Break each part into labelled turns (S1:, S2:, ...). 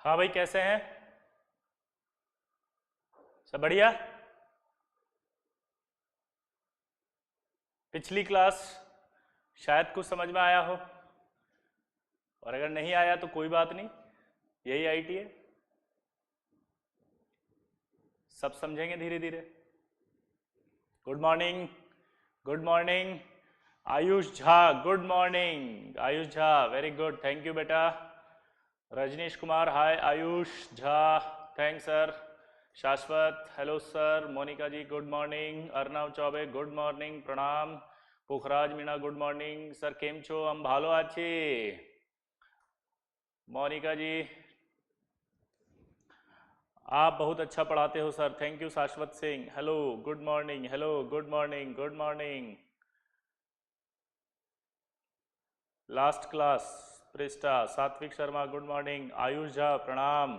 S1: हाँ भाई, कैसे हैं? सब बढ़िया। पिछली क्लास शायद कुछ समझ में आया हो, और अगर नहीं आया तो कोई बात नहीं, यही आईटी है, सब समझेंगे धीरे धीरे। Good morning, good morning Ayush Jha, good morning Ayush Jha, very good, thank you बेटा। Rajnish Kumar, hi Ayush Jha, thanks sir. Shashwat, hello sir. Monika ji, good morning. Arnav Chaubey, good morning, प्रणाम। Pukhraj Meena, good morning sir, केम छो? हम भालो आछी। मोनिका जी, आप बहुत अच्छा पढ़ाते हो sir, thank you. Shashwat Singh, hello, good morning, hello, good morning, good morning. Last class Prishtha. Satvik Sharma, good morning. Ayush Jha, प्रणाम।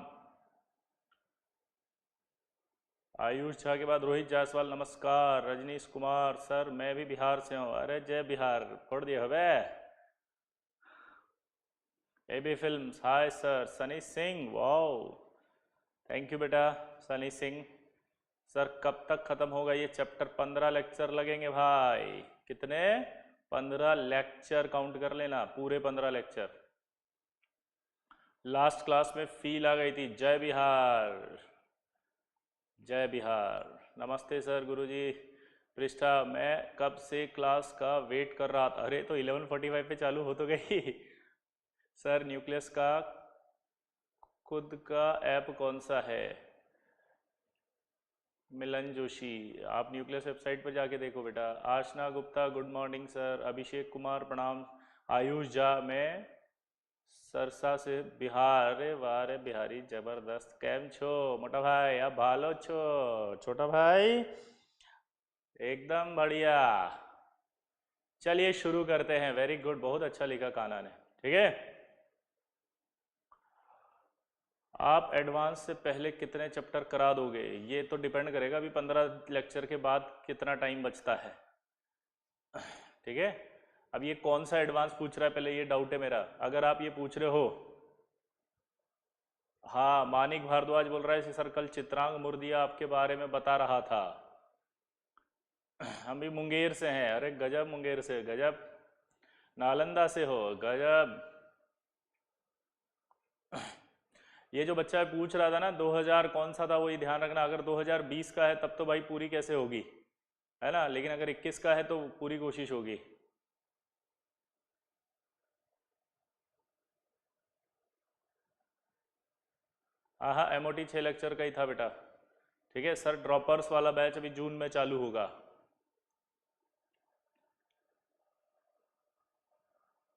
S1: आयुष झा के बाद रोहित जायसवाल, नमस्कार। रजनीश कुमार, सर मैं भी बिहार से हूँ। अरे जय बिहार, फोड़ दिए हवे। AB films, hi sir. Sunny Singh, wow, thank you बेटा सनी सिंह। सर कब तक खत्म होगा ये चैप्टर? 15 लेक्चर लगेंगे भाई। कितने? 15 लेक्चर, काउंट कर लेना, पूरे 15 लेक्चर। लास्ट क्लास में फील आ गई थी। जय बिहार, जय बिहार। नमस्ते सर, गुरुजी। पृष्ठा, मैं कब से क्लास का वेट कर रहा था। अरे तो 11:45 पे चालू हो तो गई। सर न्यूक्लियस का खुद का ऐप कौन सा है? मिलन जोशी, आप न्यूक्लियस वेबसाइट पर जाके देखो बेटा। आशना Gupta, good morning sir. Abhishek Kumar, प्रणाम। आयुष झा, मैं सरसा से बिहार। अरे वाह रे बिहारी, जबरदस्त। कैम छो मोटा भाई? अब भालो छो छोटा भाई? एकदम बढ़िया। चलिए शुरू करते हैं। वेरी गुड, बहुत अच्छा लिखा कान्हा ने, ठीक है। आप एडवांस से पहले कितने चैप्टर करा दोगे? ये तो डिपेंड करेगा अभी 15 लेक्चर के बाद कितना टाइम बचता है, ठीक है। अब ये कौन सा एडवांस पूछ रहा है पहले, ये डाउट है मेरा। अगर आप ये पूछ रहे हो, हाँ मानिक भारद्वाज बोल रहा है सर कल चित्रांग मुर्दिया आपके बारे में बता रहा था। हम भी मुंगेर से हैं। अरे गजब, मुंगेर से गजब। नालंदा से हो, गजब। ये जो बच्चा पूछ रहा था ना 2000 कौन सा था, वही ध्यान रखना। अगर 2020 का है तब तो भाई पूरी कैसे होगी, है ना, लेकिन अगर 21 का है तो पूरी कोशिश होगी। हाँ एमओटी 6 लेक्चर का ही था बेटा, ठीक है सर। ड्रॉपर्स वाला बैच अभी जून में चालू होगा।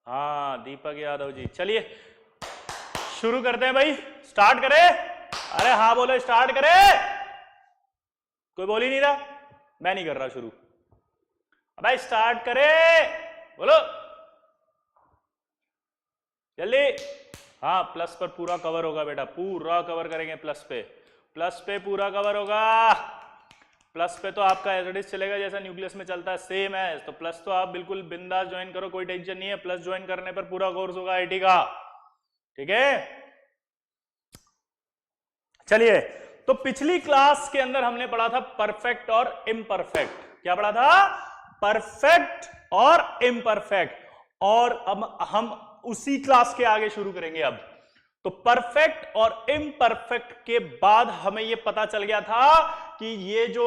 S1: हाँ दीपक यादव जी, चलिए शुरू करते हैं भाई, स्टार्ट करें। अरे हाँ बोलो, स्टार्ट करें। कोई बोल ही नहीं रहा, मैं नहीं कर रहा शुरू। भाई स्टार्ट करें, बोलो जल्दी। हाँ प्लस पर पूरा कवर होगा बेटा, पूरा कवर करेंगे प्लस पे। प्लस पे पूरा कवर होगा। प्लस पे तो आपका एज इट इज चलेगा जैसा न्यूक्लियस में चलता है, सेम है। तो प्लस तो आप बिल्कुल बिंदास ज्वाइन करो, कोई टेंशन नहीं है। प्लस ज्वाइन करने पर पूरा कोर्स होगा आईटी का, ठीक है। चलिए, तो पिछली क्लास के अंदर हमने पढ़ा था परफेक्ट और इम्परफेक्ट। क्या पढ़ा था? परफेक्ट और इम्परफेक्ट। और अब हम उसी क्लास के आगे शुरू करेंगे अब। तो परफेक्ट और इम्परफेक्ट के बाद हमें यह पता चल गया था कि ये जो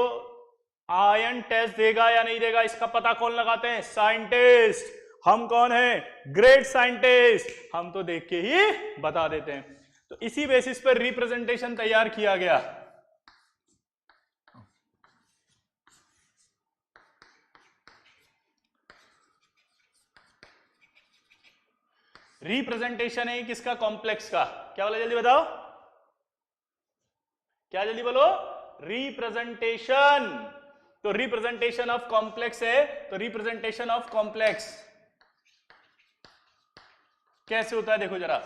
S1: आयन टेस्ट देगा या नहीं देगा, इसका पता कौन लगाते हैं? साइंटिस्ट। हम कौन हैं? Great scientist. हम तो देख के ही बता देते हैं। तो इसी बेसिस पर रिप्रेजेंटेशन तैयार किया गया। रिप्रेजेंटेशन है किसका? कॉम्प्लेक्स का। क्या बोला, जल्दी बताओ, क्या जल्दी बोलो? रिप्रेजेंटेशन। तो रिप्रेजेंटेशन ऑफ कॉम्प्लेक्स है, तो रिप्रेजेंटेशन ऑफ कॉम्प्लेक्स कैसे होता है देखो जरा।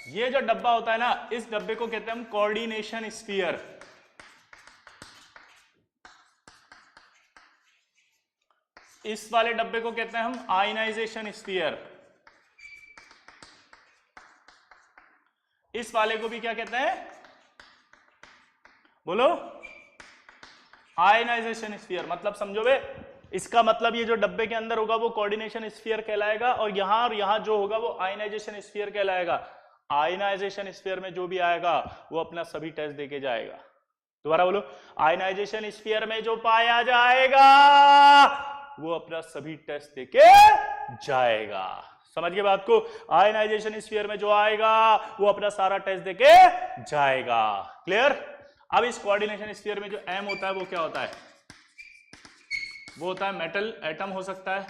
S1: ये जो डब्बा होता है ना, इस डब्बे को कहते हैं हम कोऑर्डिनेशन स्फीयर। इस वाले डब्बे को कहते हैं हम आयनाइजेशन स्फीयर। इस वाले को भी क्या कहते हैं, बोलो, आयनाइजेशन स्फीयर। मतलब समझो बे, इसका मतलब ये जो डब्बे के अंदर होगा वो कोऑर्डिनेशन स्फीयर कहलाएगा, और यहां जो होगा वो आयनाइजेशन स्फीयर कहलाएगा। आयनाइजेशन स्फीयर में जो भी आएगा वो अपना सभी टेस्ट देके जाएगा। दोबारा बोलो, आयनाइजेशन स्फीयर में जो पाया जाएगा वो अपना सभी टेस्ट देके जाएगा। समझ गए बात को? आयनाइजेशन स्फीयर में जो आएगा वो अपना सारा टेस्ट देके जाएगा। क्लियर? अब इस कोऑर्डिनेशन स्फीयर में जो एम होता है वो क्या होता है? वो होता है मेटल एटम हो सकता है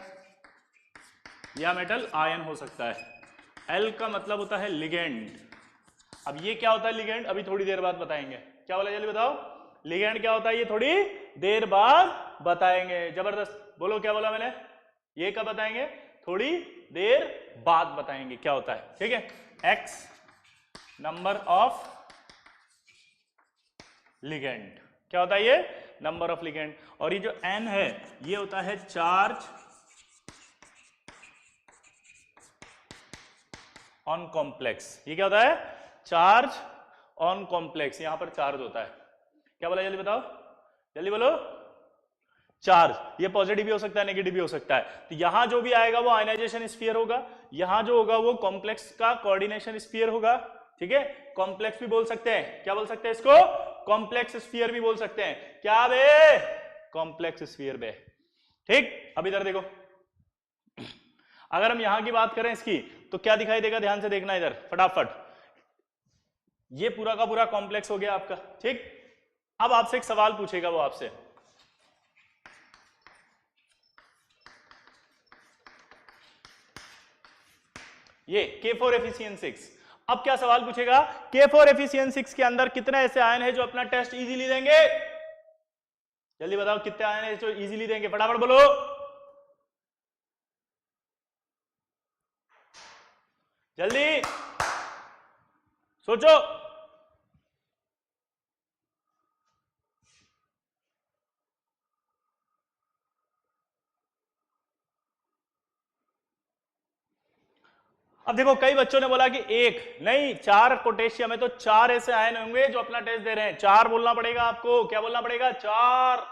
S1: या मेटल आयन हो सकता है। एल का मतलब होता है लिगेंड। अब ये क्या होता है लिगेंड, अभी थोड़ी देर बाद बताएंगे। क्या बोला, जल्दी बताओ, लिगेंड क्या होता है ये थोड़ी देर बाद बताएंगे। जबरदस्त, बोलो क्या बोला मैंने, ये कब बताएंगे? थोड़ी देर बाद बताएंगे क्या होता है। ठीक है, एक्स नंबर ऑफ लिगेंड, क्या होता है ये? Number of ligand. और ये जो एन है ये होता है चार्ज ऑन कॉम्प्लेक्स। ये क्या होता है? Charge on complex. यहां पर चार्ज होता है, क्या बोला, जल्दी बताओ, जल्दी बोलो। चार्ज, ये पॉजिटिव भी हो सकता है नेगेटिव भी हो सकता है। तो यहां जो भी आएगा वो आयनाइजेशन स्फीयर होगा, यहां जो होगा वो कॉम्प्लेक्स का कोऑर्डिनेशन स्फीयर होगा। ठीक है, कॉम्प्लेक्स भी बोल सकते हैं, क्या बोल सकते हैं इसको? कॉम्प्लेक्स स्फीयर भी बोल सकते हैं। क्या बे? कॉम्प्लेक्स स्फीयर बे। ठीक, अब इधर देखो, अगर हम यहां की बात करें इसकी तो क्या दिखाई देगा, ध्यान से देखना इधर फटाफट। ये पूरा का पूरा कॉम्प्लेक्स हो गया आपका। ठीक, अब आपसे एक सवाल पूछेगा वो आपसे, ये K4 एफिशिएंट 6। अब क्या सवाल पूछेगा, K4 एफिशिएंट 6 के अंदर कितने ऐसे आयन है जो अपना टेस्ट इजीली देंगे? जल्दी बताओ, कितने आयन है जो इजीली देंगे, फटाफट बोलो। जल्दी सोचो। अब देखो, कई बच्चों ने बोला कि एक नहीं, 4 पोटेशियम है, तो 4 ऐसे आयन होंगे जो अपना टेस्ट दे रहे हैं। 4 बोलना पड़ेगा आपको, क्या बोलना पड़ेगा? 4।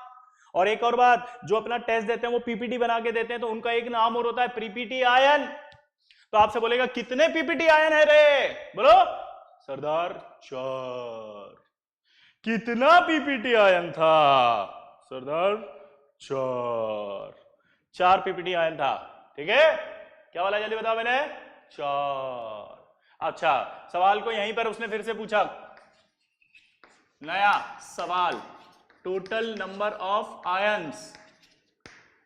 S1: और एक और बात, जो अपना टेस्ट देते हैं वो पीपीटी बना के देते हैं, तो उनका एक नाम और होता है पीपीटी आयन। तो आपसे बोलेगा कितने पीपीटी आयन है रे, बोलो सरदार 4। कितना पीपीटी आयन था सरदार? 4। 4 पीपीटी आयन था। ठीक है, क्या बोला, जल्दी बताओ मैंने? 4। अच्छा, सवाल को यहीं पर उसने फिर से पूछा, नया सवाल, टोटल नंबर ऑफ आयंस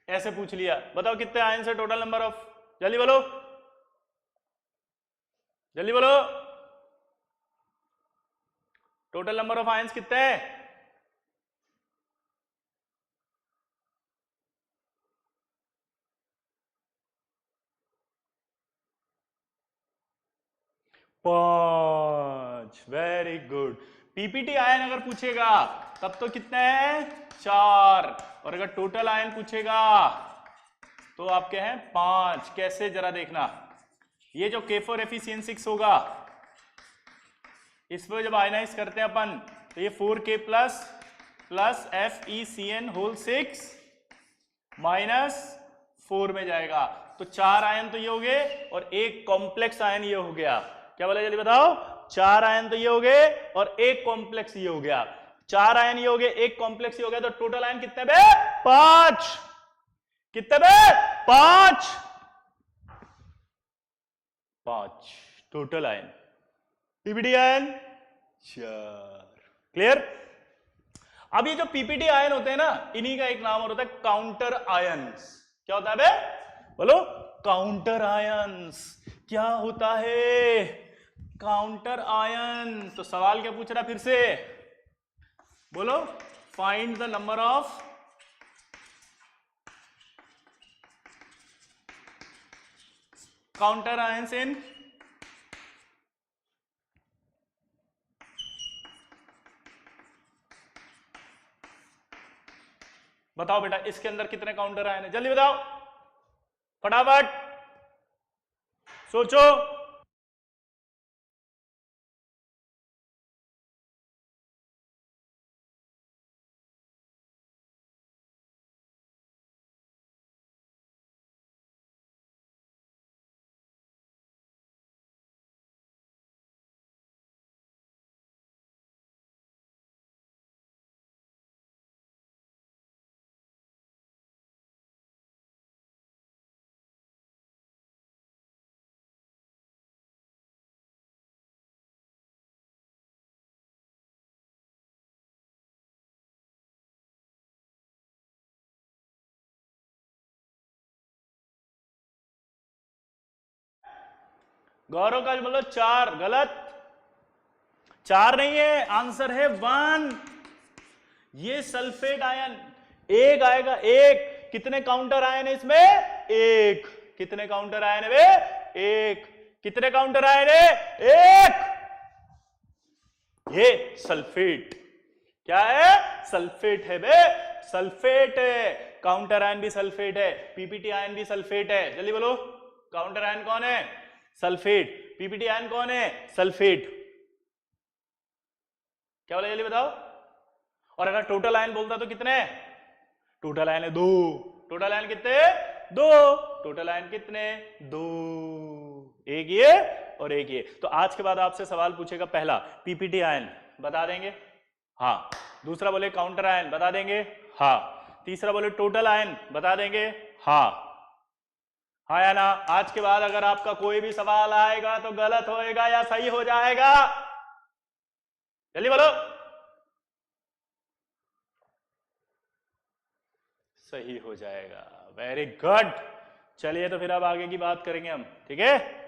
S1: ऐसे पूछ लिया। बताओ कितने आयंस है टोटल नंबर ऑफ, जल्दी बोलो, जल्दी बोलो, टोटल नंबर ऑफ आयंस कितने हैं? पांच। Very good. पीपीटी आयन अगर पूछेगा तब तो कितने हैं? 4। और अगर टोटल आयन पूछेगा तो आपके हैं 5। कैसे, जरा देखना, ये जो K4 एफिशिएंट 6 होगा, इसको जब आयनाइज करते हैं अपन तो ये 4K plus FeCN whole 6 minus 4 में जाएगा। तो 4 आयन तो ये हो गए और एक कॉम्प्लेक्स आयन ये हो गया। क्या बोला, जल्दी बताओ? 4 आयन तो ये हो गए और एक कॉम्प्लेक्स ये हो गया। 4 आयन ये हो गए, एक कॉम्प्लेक्स ये हो गया, तो टोटल आयन कितने बे? 5। कितने बे? 5। 5 total ion, PPT ion 4। Clear? अब ये जो पीपीटी आयन होते हैं ना, इन्हीं का एक नाम और होता है काउंटर आयंस। क्या होता है बे? बोलो, काउंटर आयंस। क्या होता है? Counter ion. तो सवाल क्या पूछ रहा फिर से, बोलो, find the number of counter ions in बताओ बेटा, इसके अंदर कितने काउंटर आयन है, जल्दी बताओ फटाफट, सोचो। गौरव का मतलब 4, गलत, 4 नहीं है, आंसर है 1। ये सल्फेट आयन, एक आएगा, एक। कितने काउंटर आयन है इसमें? एक। कितने काउंटर आयन है बे? एक। कितने काउंटर आयन है? एक। ये सल्फेट क्या है? सल्फेट है बे, सल्फेट है। काउंटर आयन भी सल्फेट है, पीपीटी आयन भी सल्फेट है। जल्दी बोलो, काउंटर आयन कौन है? सल्फेट। पीपीटी आयन कौन है? सल्फेट। क्या बोला, जल्दी बताओ। और अगर टोटल आयन बोलता तो कितने? टोटल आयन है 2। टोटल आयन कितने? 2। टोटल आयन कितने? 2। एक ये और एक ये। तो आज के बाद आपसे सवाल पूछेगा, पहला पीपीटी आयन बता देंगे, हाँ। दूसरा बोले काउंटर आयन बता देंगे, हाँ। तीसरा बोले टोटल आयन बता देंगे, हाँ। हाँ या ना? आज के बाद अगर आपका कोई भी सवाल आएगा तो गलत होएगा या सही हो जाएगा? जल्दी बोलो। सही हो जाएगा, वेरी गुड। चलिए तो फिर अब आगे की बात करेंगे हम, ठीक है।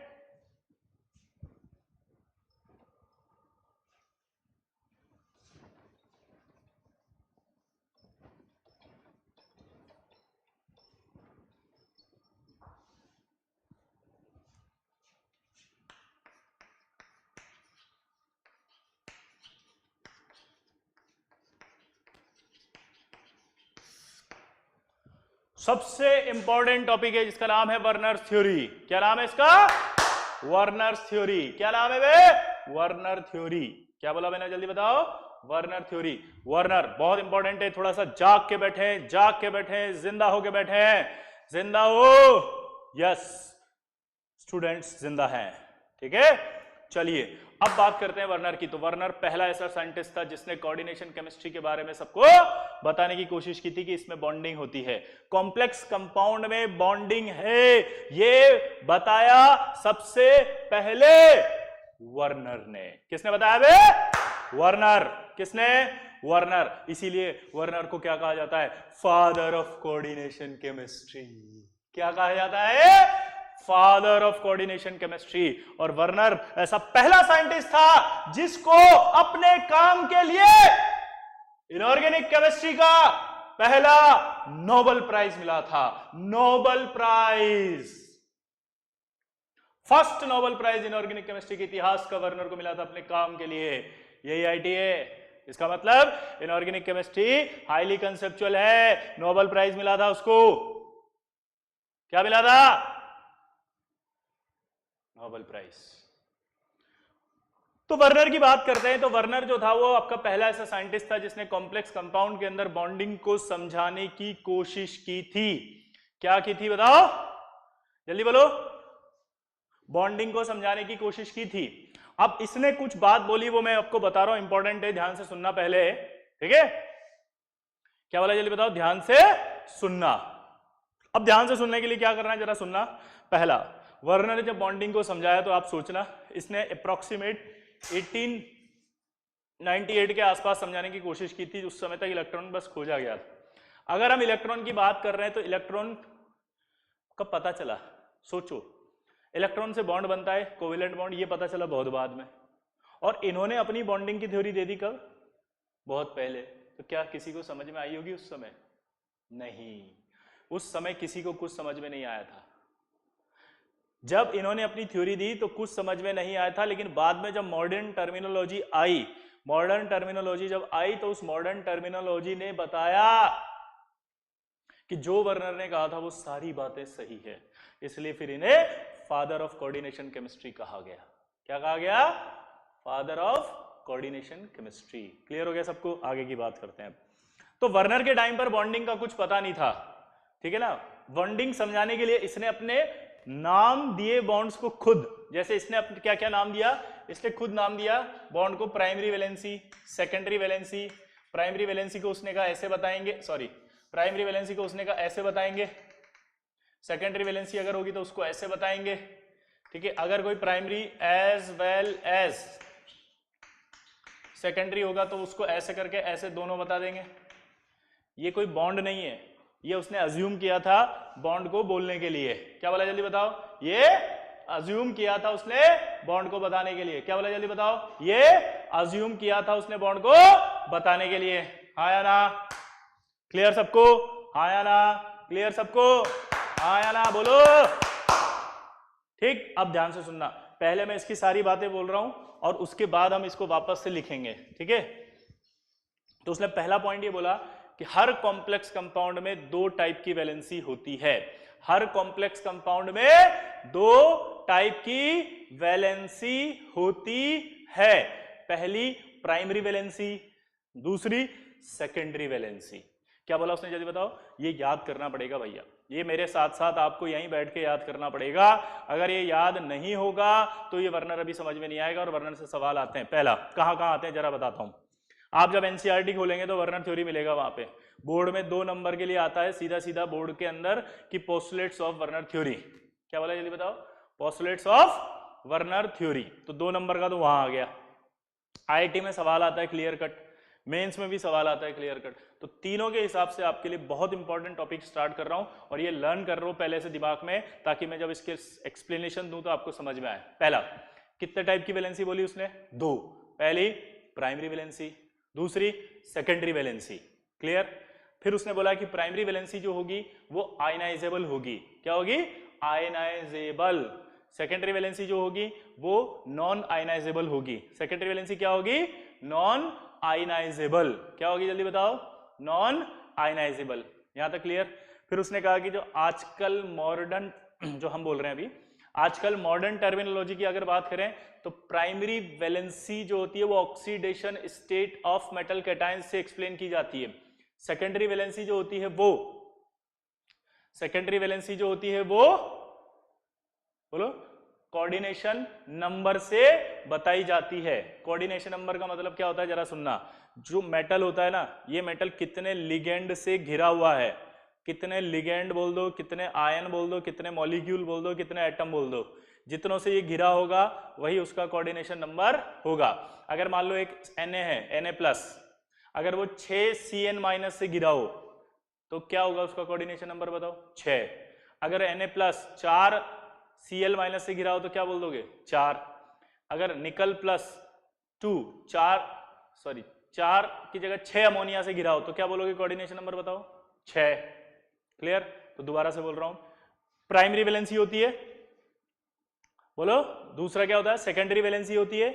S1: सबसे इंपॉर्टेंट टॉपिक है जिसका नाम है वर्नर थ्योरी। क्या नाम है इसका? Werner theory. क्या नाम है बे? Werner theory. क्या बोला मैंने, जल्दी बताओ। Werner theory. वर्नर बहुत इंपॉर्टेंट है, थोड़ा सा जाग के बैठे, जाग के बैठे, जिंदा होके बैठे, जिंदा हो। यस, स्टूडेंट्स जिंदा हैं, ठीक है। चलिए अब बात करते हैं वर्नर की। तो वर्नर पहला ऐसा साइंटिस्ट था जिसने कोऑर्डिनेशन केमिस्ट्री के बारे में सबको बताने की कोशिश की थी कि इसमें बॉन्डिंग होती है, कॉम्प्लेक्स कंपाउंड में बॉन्डिंग है, ये बताया सबसे पहले वर्नर ने। किसने बताया बे? वर्नर। किसने? वर्नर। इसीलिए वर्नर को क्या कहा जाता है? Father of coordination chemistry. क्या कहा जाता है? Father of coordination chemistry. और वर्नर ऐसा पहला साइंटिस्ट था जिसको अपने काम के लिए इनऑर्गेनिक केमिस्ट्री का पहला नोबेल प्राइज मिला था। Nobel prize, first Nobel prize inorganic chemistry के इतिहास का वर्नर को मिला था अपने काम के लिए। यही आईटी है। इसका मतलब इनऑर्गेनिक केमिस्ट्री हाईली कंसेप्चुअल है, नोबेल प्राइज मिला था उसको। क्या मिला था? Nobel prize. तो वर्नर की बात करते हैं। तो वर्नर जो था वो आपका पहला ऐसा साइंटिस्ट था जिसने कॉम्प्लेक्स कंपाउंड के अंदर बॉन्डिंग को समझाने की कोशिश की थी। क्या की थी बताओ, जल्दी बोलो। बॉन्डिंग को समझाने की कोशिश की थी। अब इसने कुछ बात बोली, वो मैं आपको बता रहा हूं, इंपॉर्टेंट है, ध्यान से सुनना पहले, ठीक है। क्या बोला, जल्दी बताओ। ध्यान से सुनना। अब ध्यान से सुनने के लिए क्या करना है, जरा सुनना। पहला, वर्नर ने जब बॉन्डिंग को समझाया तो आप सोचना, इसने अप्रोक्सीमेट 1898 के आसपास समझाने की कोशिश की थी। उस समय तक इलेक्ट्रॉन बस खोजा गया था। अगर हम इलेक्ट्रॉन की बात कर रहे हैं तो इलेक्ट्रॉन कब पता चला? सोचो, इलेक्ट्रॉन से बॉन्ड बनता है, कोवेलेंट बॉन्ड, ये पता चला बहुत बाद में। और इन्होंने अपनी बॉन्डिंग की थ्योरी दे दी कब? बहुत पहले। तो क्या किसी को समझ में आई होगी उस समय? नहीं, उस समय किसी को कुछ समझ में नहीं आया था। जब इन्होंने अपनी थ्योरी दी तो कुछ समझ में नहीं आया था, लेकिन बाद में जब मॉडर्न टर्मिनोलॉजी आई, मॉडर्न टर्मिनोलॉजी जब आई तो उस मॉडर्न टर्मिनोलॉजी ने बताया कि जो वर्नर ने कहा था वो सारी बातें सही है। इसलिए फिर इन्हें फादर ऑफ कोऑर्डिनेशन केमिस्ट्री कहा गया। क्या कहा गया? Father of coordination chemistry. Clear हो गया सबको? आगे की बात करते हैं। तो वर्नर के टाइम पर बॉन्डिंग का कुछ पता नहीं था, ठीक है ना। बॉन्डिंग समझाने के लिए इसने अपने नाम दिए बॉन्ड्स को खुद। जैसे इसने अपने क्या क्या नाम दिया? इसने खुद नाम दिया बॉन्ड को, primary valency, secondary valency. Primary valency को उसने कहा ऐसे बताएंगे, सॉरी, प्राइमरी वैलेंसी को उसने कहा ऐसे बताएंगे, सेकेंडरी वैलेंसी अगर होगी तो उसको ऐसे बताएंगे, ठीक है। अगर कोई primary as well as secondary होगा तो उसको ऐसे करके ऐसे दोनों बता देंगे। ये कोई बॉन्ड नहीं है, ये उसने अज्यूम किया था बॉन्ड को बोलने के लिए। क्या बोला, जल्दी बताओ। ये अज्यूम किया था उसने बॉन्ड को बताने के लिए। क्या बोला जल्दी बताओ? ये अज्यूम किया था उसने बॉन्ड को बताने के लिए। हाँ या ना? क्लियर सबको? हाँ या ना? क्लियर सबको? हाँ या ना? बोलो। ठीक, अब ध्यान से सुनना, पहले मैं इसकी सारी बातें बोल रहा हूं और उसके बाद हम इसको वापस से लिखेंगे, ठीक है? तो उसने पहला पॉइंट ये बोला कि हर कॉम्प्लेक्स कंपाउंड में दो टाइप की वैलेंसी होती है। हर कॉम्प्लेक्स कंपाउंड में दो टाइप की वैलेंसी होती है। पहली प्राइमरी वैलेंसी, दूसरी सेकेंडरी वैलेंसी। क्या बोला उसने जल्दी बताओ? ये याद करना पड़ेगा भैया, ये मेरे साथ साथ आपको यहीं बैठ के याद करना पड़ेगा। अगर ये याद नहीं होगा तो ये वर्नर अभी समझ में नहीं आएगा और वर्नर से सवाल आते हैं। पहला कहां कहां आते हैं जरा बताता हूं। आप जब एनसीईआरटी खोलेंगे तो वर्नर थ्योरी मिलेगा वहां पे, बोर्ड में 2 नंबर के लिए आता है सीधा सीधा बोर्ड के अंदर कि पोस्टुलेट्स ऑफ वर्नर थ्योरी। क्या बोला जल्दी बताओ? Postulates of Werner theory. तो 2 नंबर का तो वहां आ गया। आईआईटी में सवाल आता है क्लियर कट, मेंस में भी सवाल आता है क्लियर कट। तो तीनों के हिसाब से आपके लिए बहुत इंपॉर्टेंट टॉपिक स्टार्ट कर रहा हूं और ये लर्न कर रहा हूं पहले से दिमाग में, ताकि मैं जब इसके एक्सप्लेनेशन दूं तो आपको समझ में आए। पहला, कितने टाइप की वैलेंसी बोली उसने? 2। पहली प्राइमरी वैलेंसी, दूसरी सेकेंडरी वैलेंसी। क्लियर? फिर उसने बोला कि प्राइमरी वैलेंसी जो होगी वो आयनाइजेबल होगी। क्या होगी? आयनाइजेबल। सेकेंडरी वैलेंसी जो होगी वो नॉन आयनाइजेबल होगी। सेकेंडरी वैलेंसी क्या होगी? Non ionizable. क्या होगी जल्दी बताओ? Non ionizable. यहां तक क्लियर? फिर उसने कहा कि जो आजकल मॉडर्न जो हम बोल रहे हैं अभी, आजकल मॉडर्न टर्मिनोलॉजी की अगर बात करें तो प्राइमरी वैलेंसी जो होती है वो oxidation state of metal cation से एक्सप्लेन की जाती है। सेकेंडरी वैलेंसी जो होती है वो, सेकेंडरी वैलेंसी जो होती है वो बोलो कोऑर्डिनेशन नंबर से बताई जाती है। कोऑर्डिनेशन नंबर का मतलब क्या होता है जरा सुनना। जो मेटल होता है ना, ये मेटल कितने लिगेंड से घिरा हुआ है, कितने लिगेंड बोल दो, कितने आयन बोल दो, कितने मॉलिक्यूल बोल दो, कितने एटम बोल दो, जितनों से ये घिरा होगा वही उसका कोऑर्डिनेशन नंबर होगा। अगर मान लो एक Na है, Na+, अगर वो 6 Cn- से घिरा हो तो क्या होगा उसका कोऑर्डिनेशन नंबर बताओ? 6। अगर Na+ 4 Cl- से घिरा हो तो क्या बोल दोगे? 4। अगर निकल +2 4 की जगह 6 अमोनिया से घिरा हो तो क्या बोलोगे कोऑर्डिनेशन नंबर बताओ? 6। क्लियर? तो दोबारा से बोल रहा हूं, प्राइमरी वैलेंसी होती है, बोलो दूसरा क्या होता है? सेकेंडरी वैलेंसी होती है।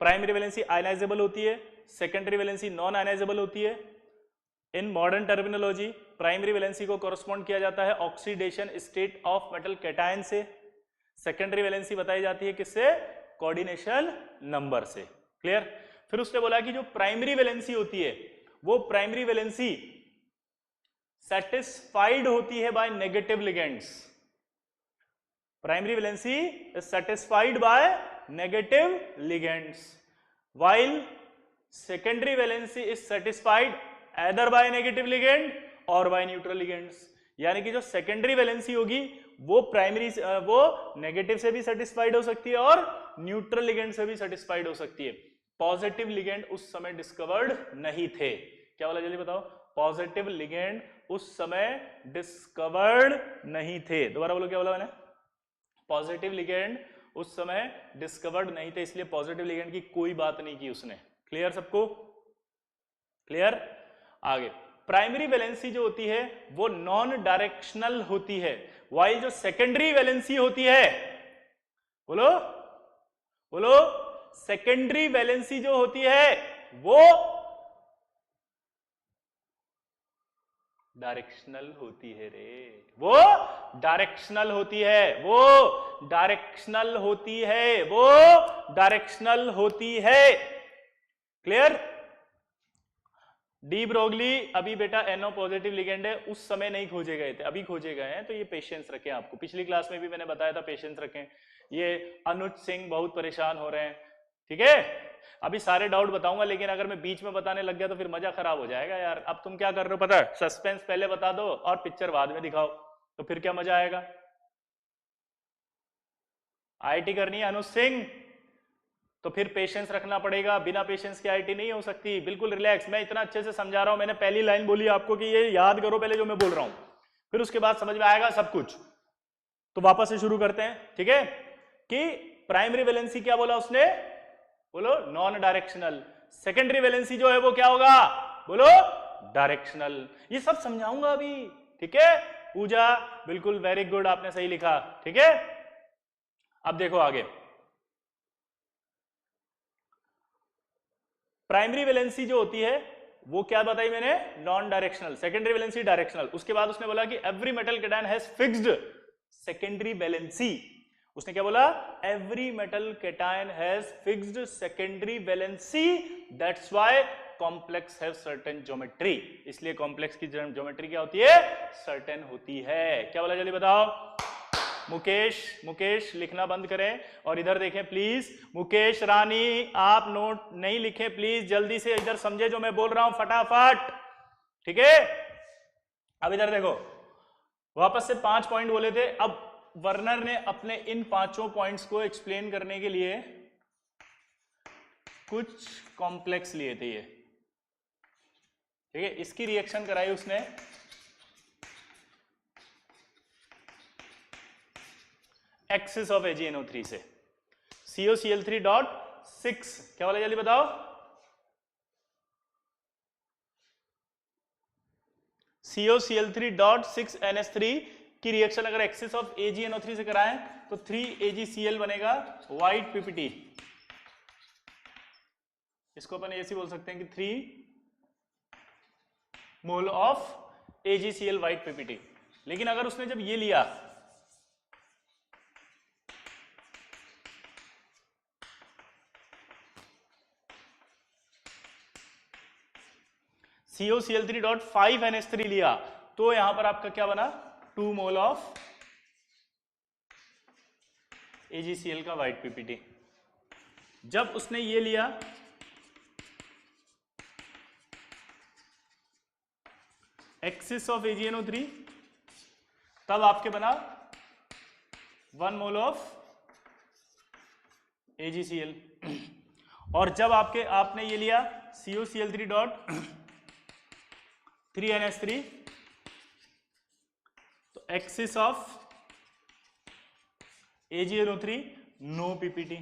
S1: प्राइमरी वैलेंसी आयनाइजेबल होती है, सेकेंडरी वैलेंसी नॉन आयनाइजेबल होती है। In modern terminology primary valency को कॉरस्पॉन्ड किया जाता है oxidation state of metal cation से। सेकेंडरी वैलेंसी बताई जाती है किससे? कोऑर्डिनेशन नंबर से। क्लियर? फिर उसने बोला कि जो प्राइमरी वैलेंसी होती है वो प्राइमरी वैलेंसी सेटिस्फाइड होती है by negative ligands. Primary valency is satisfied by negative ligands, while secondary valency is satisfied either by negative ligand or by neutral ligands। यानी कि जो सेकेंडरी वैलेंसी होगी वो प्राइमरी वो नेगेटिव से भी सेटिस्फाइड हो सकती है और न्यूट्रल लिगेंड से भी सेटिस्फाइड हो सकती है। पॉजिटिव लिगेंड उस समय डिस्कवर्ड नहीं थे। क्या बोला जल्दी बताओ? पॉजिटिव लिगेंड उस समय डिस्कवर्ड नहीं थे। दोबारा बोलो क्या बोला मैंने? पॉजिटिव लिगेंड उस समय डिस्कवर्ड नहीं थे, इसलिए पॉजिटिव लिगेंड की कोई बात नहीं की उसने। क्लियर सबको? क्लियर? आगे प्राइमरी वैलेंसी जो होती है वो नॉन डायरेक्शनल होती है, वाइल जो सेकेंडरी वैलेंसी होती है, बोलो बोलो, सेकेंडरी वैलेंसी जो होती है वो डायरेक्शनल होती है रे, वो डायरेक्शनल होती है, वो डायरेक्शनल होती है, वो डायरेक्शनल होती है। क्लियर? डी ब्रोगली अभी बेटा NO पॉजिटिव लिगेंड है, उस समय नहीं खोजे गए थे, अभी खोजे गए हैं, तो ये पेशेंस रखें। आपको पिछली क्लास में भी मैंने बताया था पेशेंस रखें। ये अनुज सिंह बहुत परेशान हो रहे हैं, ठीक है? अभी सारे डाउट बताऊंगा, लेकिन अगर मैं बीच में बताने लग गया तो फिर मजा खराब हो जाएगा यार। अब तुम क्या कर रहे हो पता है? सस्पेंस पहले बता दो और पिक्चर बाद में दिखाओ, तो फिर क्या मजा आएगा? आईआईटी करनी है अनुज सिंह तो फिर पेशेंस रखना पड़ेगा, बिना पेशेंस के आईआईटी नहीं हो सकती। बिल्कुल रिलैक्स, मैं इतना अच्छे से समझा रहा हूं, मैंने पहली लाइन बोली आपको कि ये याद करो पहले जो मैं बोल रहा हूं, फिर उसके बाद समझ में आएगा सब कुछ। तो वापस से शुरू करते हैं, ठीक है? कि प्राइमरी वैलेंसी क्या बोला उसने, बोलो नॉन डायरेक्शनल, सेकेंडरी वैलेंसी जो है वो क्या होगा, बोलो डायरेक्शनल। ये सब समझाऊंगा अभी, ठीक है। पूजा बिल्कुल वेरी गुड, आपने सही लिखा, ठीक है। अब देखो आगे, प्राइमरी वैलेंसी जो होती है वो क्या बताई मैंने, non directional, secondary valency directional. उसके बाद उसने बोला कि every metal cation has fixed secondary valency. उसने क्या बोला, every metal cation has fixed secondary valency, that's why complex have certain geometry. इसलिए कॉम्प्लेक्स की ज्योमेट्री क्या होती है, सर्टेन होती है। क्या बोला जल्दी बताओ। मुकेश लिखना बंद करें और इधर देखें प्लीज। मुकेश रानी आप नोट नहीं लिखें प्लीज, जल्दी से इधर समझे जो मैं बोल रहा हूं फटाफट, ठीक है। अब इधर देखो, वापस से 5 पॉइंट बोले थे। अब वर्नर ने अपने इन 5 पॉइंट्स को एक्सप्लेन करने के लिए कुछ कॉम्प्लेक्स लिए थे ये, ठीक है। इसकी रिएक्शन कराई उसने एक्सिस ऑफ AgNO3 से, COCl3.6, क्या बोला जल्दी बताओ, COCl3.6 NH3 की रिएक्शन अगर एक्सिस ऑफ AgNO3 से कराएं तो 3AgCl बनेगा व्हाइट PPT। इसको अपन ऐसे बोल सकते हैं कि 3 mole of AgCl white PPT। लेकिन अगर उसने जब ये लिया COCl3.5 NH3 लिया तो यहां पर आपका क्या बना, 2 मोल ऑफ AgCl का व्हाइट PPT। जब उसने ये लिया एक्सिस ऑफ AgNO3 तब आपके बना 1 मोल ऑफ AgCl। और जब आपने ये लिया COCl3.3NH3 तो axis of AgNO3 no PPT।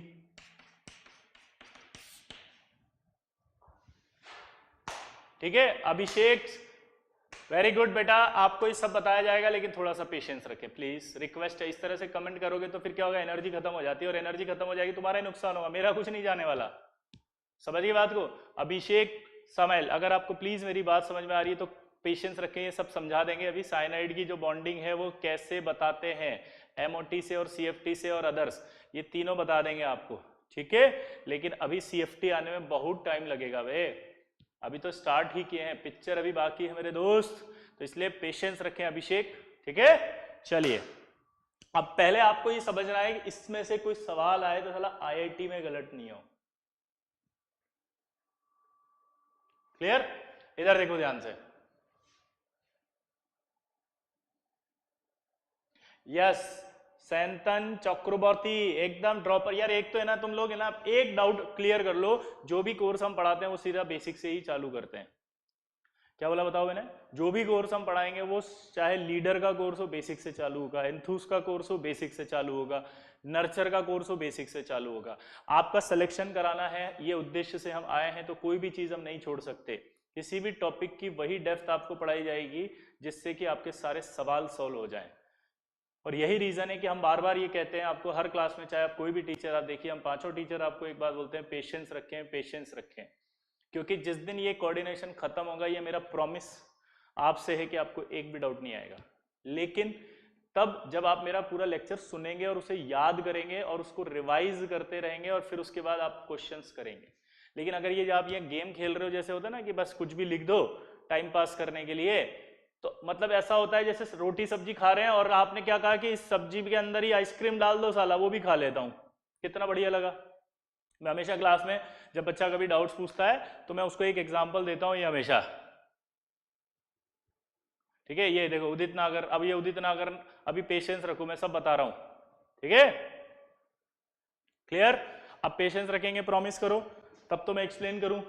S1: ठीक है अभिषेक, वेरी गुड बेटा, आपको ये सब बताया जाएगा लेकिन थोड़ा सा पेशेंस रखें प्लीज, रिक्वेस्ट है। इस तरह से कमेंट करोगे तो फिर क्या होगा, एनर्जी खत्म हो जाती है और एनर्जी खत्म हो जाएगी तुम्हारा ही नुकसान होगा, मेरा कुछ नहीं जाने वाला। समझिए बात को। अभिषेक समैल, अगर आपको प्लीज मेरी बात समझ में आ रही है तो पेशेंस रखें, ये सब समझा देंगे। अभी साइनाइड की जो बॉन्डिंग है वो कैसे बताते हैं, MOT से और CFT से और अदर्स, ये तीनों बता देंगे आपको, ठीक है। लेकिन अभी CFT आने में बहुत टाइम लगेगा वे, अभी तो स्टार्ट ही किए हैं, पिक्चर अभी बाकी है मेरे दोस्त, तो इसलिए पेशेंस रखें अभिषेक, ठीक है। चलिए अब पहले आपको ये समझना है कि इसमें से कोई सवाल आए तो साला IIT में गलत नहीं हो। क्लियर, इधर देखो ध्यान से। यस सैंतन चक्रवर्ती एकदम ड्रॉपर। यार एक तो है ना, तुम लोग है ना, एक डाउट क्लियर कर लो, जो भी कोर्स हम पढ़ाते हैं वो सीधा बेसिक से ही चालू करते हैं। क्या बोला बताओ मैंने, जो भी कोर्स हम पढ़ाएंगे वो चाहे लीडर का कोर्स हो बेसिक से चालू होगा, एंथूस का कोर्स हो बेसिक से चालू होगा, नर्चर का कोर्स हो बेसिक से चालू होगा। आपका सिलेक्शन कराना है, ये उद्देश्य से हम आए हैं, तो कोई भी चीज हम नहीं छोड़ सकते। किसी भी टॉपिक की वही डेप्थ आपको पढ़ाई जाएगी जिससे कि आपके सारे सवाल सॉल्व हो जाएं। और यही रीजन है कि हम बार बार ये कहते हैं आपको हर क्लास में, चाहे आप कोई भी टीचर आप देखिए, हम 5 टीचर आपको एक बात बोलते हैं, पेशेंस रखें, पेशेंस रखें। क्योंकि जिस दिन ये कोऑर्डिनेशन खत्म होगा, ये मेरा प्रॉमिस आपसे है कि आपको एक भी डाउट नहीं आएगा। लेकिन तब जब आप मेरा पूरा लेक्चर सुनेंगे और उसे याद करेंगे और उसको रिवाइज करते रहेंगे और फिर उसके बाद आप क्वेश्चंस करेंगे। लेकिन अगर ये आप ये गेम खेल रहे हो, जैसे होता है ना कि बस कुछ भी लिख दो टाइम पास करने के लिए, तो मतलब ऐसा होता है जैसे रोटी सब्जी खा रहे हैं और आपने क्या कहा कि इस सब्जी के अंदर ही आइसक्रीम डाल दो, साला वो भी खा लेता हूं। कितना बढ़िया लगा। मैं हमेशा क्लास में जब बच्चा कभी डाउट्स पूछता है तो मैं उसको एक एग्जांपल देता हूं, ये हमेशा, ठीक है। ये देखो उदित नागर, अब ये उदित नागर, अभी पेशेंस रखो, मैं सब बता रहा हूं, ठीक है। क्लियर, अब पेशेंस रखेंगे, प्रॉमिस करो, तब तो मैं एक्सप्लेन करूं,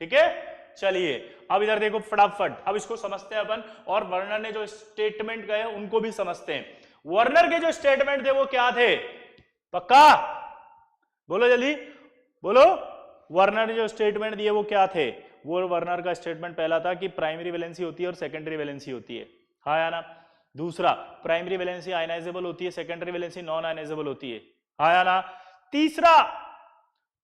S1: ठीक है। चलिए अब इधर देखो फटाफट, अब इसको समझते हैं अपन, और वर्नर ने जो स्टेटमेंट गए उनको भी समझते हैं। वर्नर के जो स्टेटमेंट थे वो क्या थे, पक्का? बोलो जल्दी बोलो। वर्नर ने जो स्टेटमेंट दिए वो क्या थे? वो वर्नर का स्टेटमेंट पहला था कि प्राइमरी वैलेंसी होती है और सेकेंडरी वैलेंसी होती है, हाँ या ना? दूसरा, प्राइमरी वैलेंसी आयनाइजेबल होती है, सेकेंडरी वैलेंसी नॉन आयनाइजेबल होती है, हाँ या ना? तीसरा,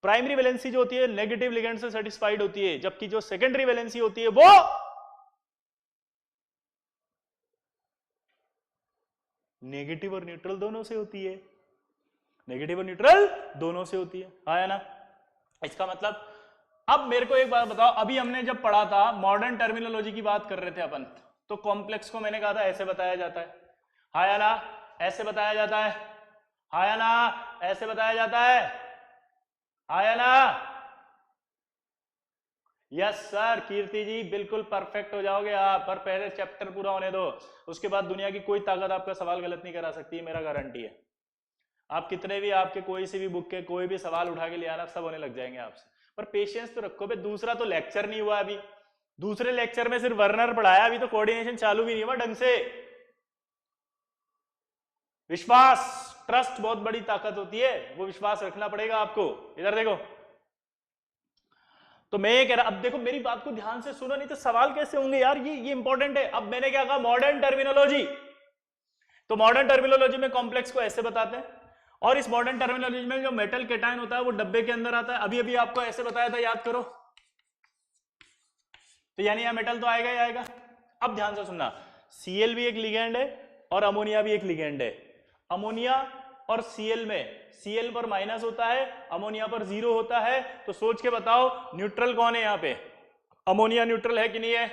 S1: प्राइमरी वैलेंसी जो होती है नेगेटिव लिगेंड से सेटिस्फाइड होती है, जबकि जो सेकेंडरी वैलेंसी होती है वो नेगेटिव और न्यूट्रल दोनों से होती है, नेगेटिव और न्यूट्रल दोनों से होती है, हाँ या ना? इसका मतलब, अब मेरे को एक बात बताओ, अभी हमने जब पढ़ा था मॉडर्न टर्मिनोलॉजी की बात कर रहे थे अपन, तो कॉम्प्लेक्स को मैंने कहा था ऐसे बताया जाता है, हाँ या ना? ऐसे बताया जाता है, हाँ या ना? ऐसे बताया जाता है, हाँ या ना? यस सर, कीर्ति जी बिल्कुल परफेक्ट हो जाओगे आप, पर पहले चैप्टर पूरा होने दो, उसके बाद दुनिया की कोई ताकत आपका सवाल गलत नहीं करा सकती है, मेरा गारंटी है। आप कितने भी आपके कोई सी भी बुक के कोई भी सवाल उठा के ले आना, सब होने लग जाएंगे आपसे, पर पेशेंस तो रखो बे। दूसरा तो लेक्चर नहीं हुआ अभी, दूसरे लेक्चर में सिर्फ वर्नर पढ़ाया, अभी तो कोऑर्डिनेशन चालू भी नहीं हुआ ढंग से। विश्वास, ट्रस्ट बहुत बड़ी ताकत होती है, वो विश्वास रखना पड़ेगा आपको। इधर देखो, तो मैं ये कह रहा, अब देखो मेरी बात को ध्यान से सुनो, नहीं तो सवाल कैसे होंगे यार, ये इंपॉर्टेंट है। अब मैंने क्या कहा, मॉडर्न टर्मिनोलॉजी, तो मॉडर्न टर्मिनोलॉजी में कॉम्प्लेक्स को ऐसे बताते हैं, और इस मॉडर्न टर्मिनोलॉजी में जो मेटल केटायन होता है वो डब्बे के अंदर आता है, अभी अभी आपको ऐसे बताया था, याद करो, तो यानी यहां मेटल तो आएगा ही आएगा। अब ध्यान से सुनना, Cl भी एक लिगेंड है और अमोनिया भी एक लिगेंड है। अमोनिया और Cl में Cl पर माइनस होता है, अमोनिया पर 0 होता है, तो सोच के बताओ न्यूट्रल कौन है यहां पे? अमोनिया न्यूट्रल है कि नहीं है?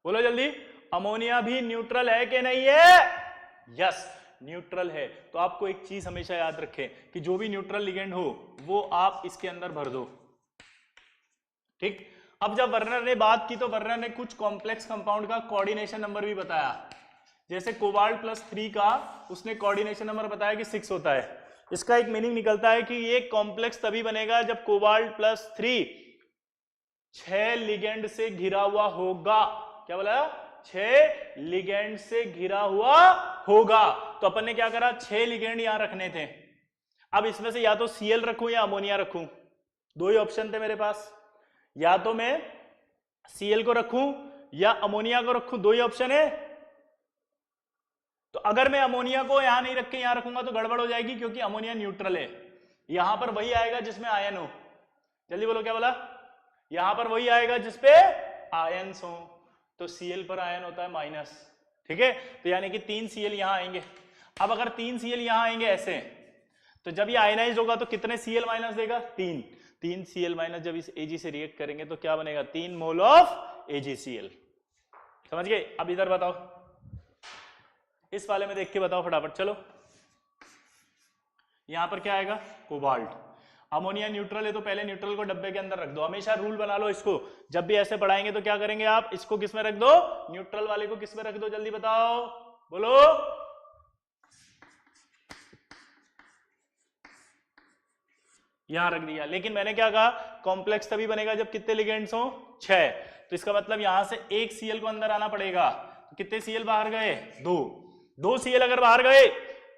S1: बोलो जल्दी, अमोनिया भी न्यूट्रल है कि नहीं है? यस, न्यूट्रल है। तो आपको एक चीज हमेशा याद रखें कि जो भी न्यूट्रल लिगेंड हो वो आप इसके अंदर भर दो, ठीक? अब जब वर्नर ने बात की तो वर्नर ने कुछ कॉम्प्लेक्स कंपाउंड का कोऑर्डिनेशन नंबर भी बताया, जैसे कोबाल्ट +3 का उसने कोऑर्डिनेशन नंबर बताया कि 6 होता है। इसका एक मीनिंग निकलता है कि ये कॉम्प्लेक्स तभी बनेगा जब कोबाल्ट +3 6 लिगेंड से घिरा हुआ होगा। क्या बोला? 6 लिगेंड से घिरा हुआ होगा। तो अपन ने क्या करा, 6 लिगेंड यहां रखने थे। अब इसमें से या तो Cl रखूं या अमोनिया रखूं, दो ही ऑप्शन थे मेरे पास, या तो मैं Cl को रखूं या अमोनिया को रखूं, दो ही ऑप्शन है। तो अगर मैं अमोनिया को यहां नहीं रख के यहां रखूंगा तो गड़बड़ हो जाएगी, क्योंकि अमोनिया न्यूट्रल है। यहां पर वही आएगा जिसमें आयन हो, जल्दी बोलो क्या बोला, यहां पर वही आएगा जिसपे आयन्स हो, तो Cl पर आयन होता है माइनस, ठीक है? तो यानी कि 3 Cl यहां आएंगे। अब अगर 3 Cl यहां आएंगे ऐसे, तो जब ये आयनाइज होगा तो कितने Cl माइनस देगा? 3 Cl माइनस जब इस Ag से रिएक्ट करेंगे तो क्या बनेगा? 3 मोल ऑफ AgCl। समझ गए? अब इधर बताओ, इस वाले में देख के बताओ फटाफट, चलो। यहां पर क्या आएगा? कोबाल्ट। अमोनिया न्यूट्रल है तो पहले न्यूट्रल को डब्बे के अंदर रख दो, हमेशा रूल बना लो इसको, जब भी ऐसे पढ़ाएंगे तो क्या करेंगे आप, इसको किस में रख दो? न्यूट्रल वाले को किस में रख दो, जल्दी बताओ, बोलो। यहां रख दिया। लेकिन मैंने क्या कहा, कॉम्प्लेक्स तभी बनेगा जब कितने लिगेंड्स हो? 6। तो इसका मतलब यहां से एक Cl को अंदर आना पड़ेगा, तो कितने Cl बाहर गए? 2 Cl अगर बाहर गए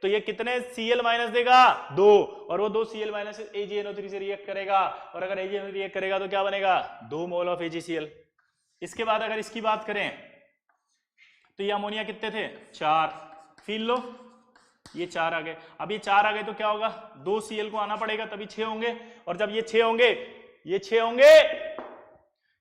S1: तो ये कितने Cl माइनस देगा? 2, और वो 2 Cl माइनस AgNO3 से रिएक्ट करेगा, और अगर AgNO3 रिएक्ट करेगा तो क्या बनेगा? 2 मोल ऑफ AgCl। इसके बाद अगर इसकी बात करें तो ये अमोनिया कितने थे? 4, फील लो, ये 4 आ गए। अब ये 4 आ गए तो क्या होगा? 2 Cl को आना पड़ेगा तभी 6 होंगे, और जब ये 6 होंगे, ये 6 होंगे,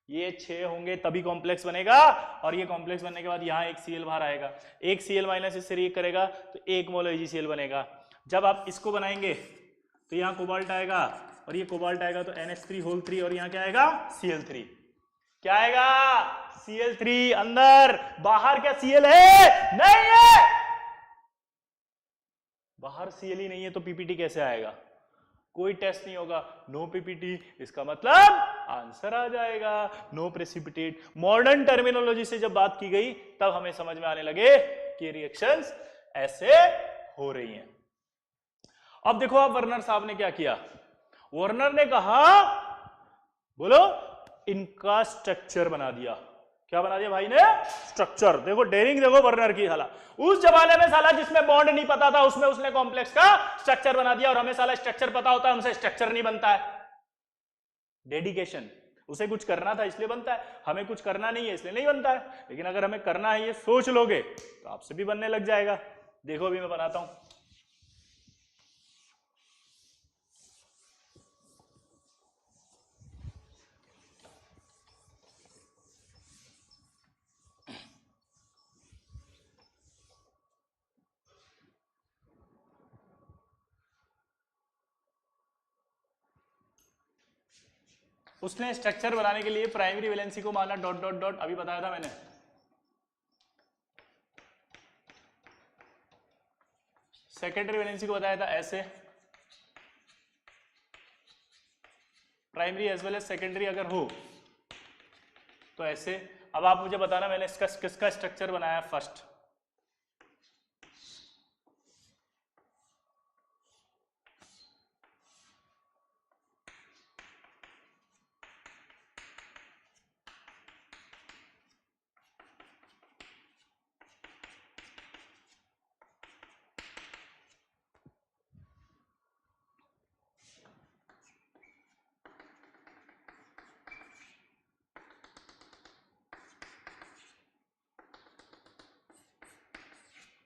S1: ये 6 होंगे तभी कॉम्प्लेक्स बनेगा, और ये कॉम्प्लेक्स बनने के बाद यहाँ एक Cl बाहर आएगा, एक Cl माइनस इससे रिएक्ट करेगा तो 1 मोल AgCl बनेगा। जब आप इसको बनाएंगे तो यहाँ कोबाल्ट आएगा, और ये कोबाल्ट आएगा तो NH3 और यहाँ क्या आएगा? Cl3। क्या आएगा? Cl3 अंदर, बाहर क्या Cl है? नहीं है, बाहर Cl ही नहीं है तो पीपीटी कैसे आएगा? कोई टेस्ट नहीं होगा, नो पीपीटी, इसका मतलब आंसर आ जाएगा, नो प्रेसिपिटेट। मॉडर्न टर्मिनोलॉजी से जब बात की गई तब हमें समझ में आने लगे कि रिएक्शंस ऐसे हो रही हैं। अब देखो आप वर्नर साहब ने क्या किया, वर्नर ने कहा, बोलो, इनका स्ट्रक्चर बना दिया। क्या बना दिया भाई ने? स्ट्रक्चर। देखो डेयरिंग, देखो वर्नर की साला। उस जमाने में साला जिसमें बॉन्ड नहीं पता था उसमें उसने कॉम्प्लेक्स का स्ट्रक्चर बना दिया, और हमें साला स्ट्रक्चर पता होता है, हमसे स्ट्रक्चर नहीं बनता है। डेडिकेशन, उसे कुछ करना था इसलिए बनता है, हमें कुछ करना नहीं है इसलिए नहीं बनता है। लेकिन अगर हमें करना है ये सोच लोगे तो आपसे भी बनने लग जाएगा। देखो अभी मैं बनाता हूं। उसने स्ट्रक्चर बनाने के लिए प्राइमरी वैलेंसी को माना डॉट डॉट डॉट, अभी बताया था मैंने। सेकेंडरी वैलेंसी को बताया था ऐसे, primary as well as secondary अगर हो तो ऐसे। अब आप मुझे बताना मैंने इसका किसका स्ट्रक्चर बनाया फर्स्ट।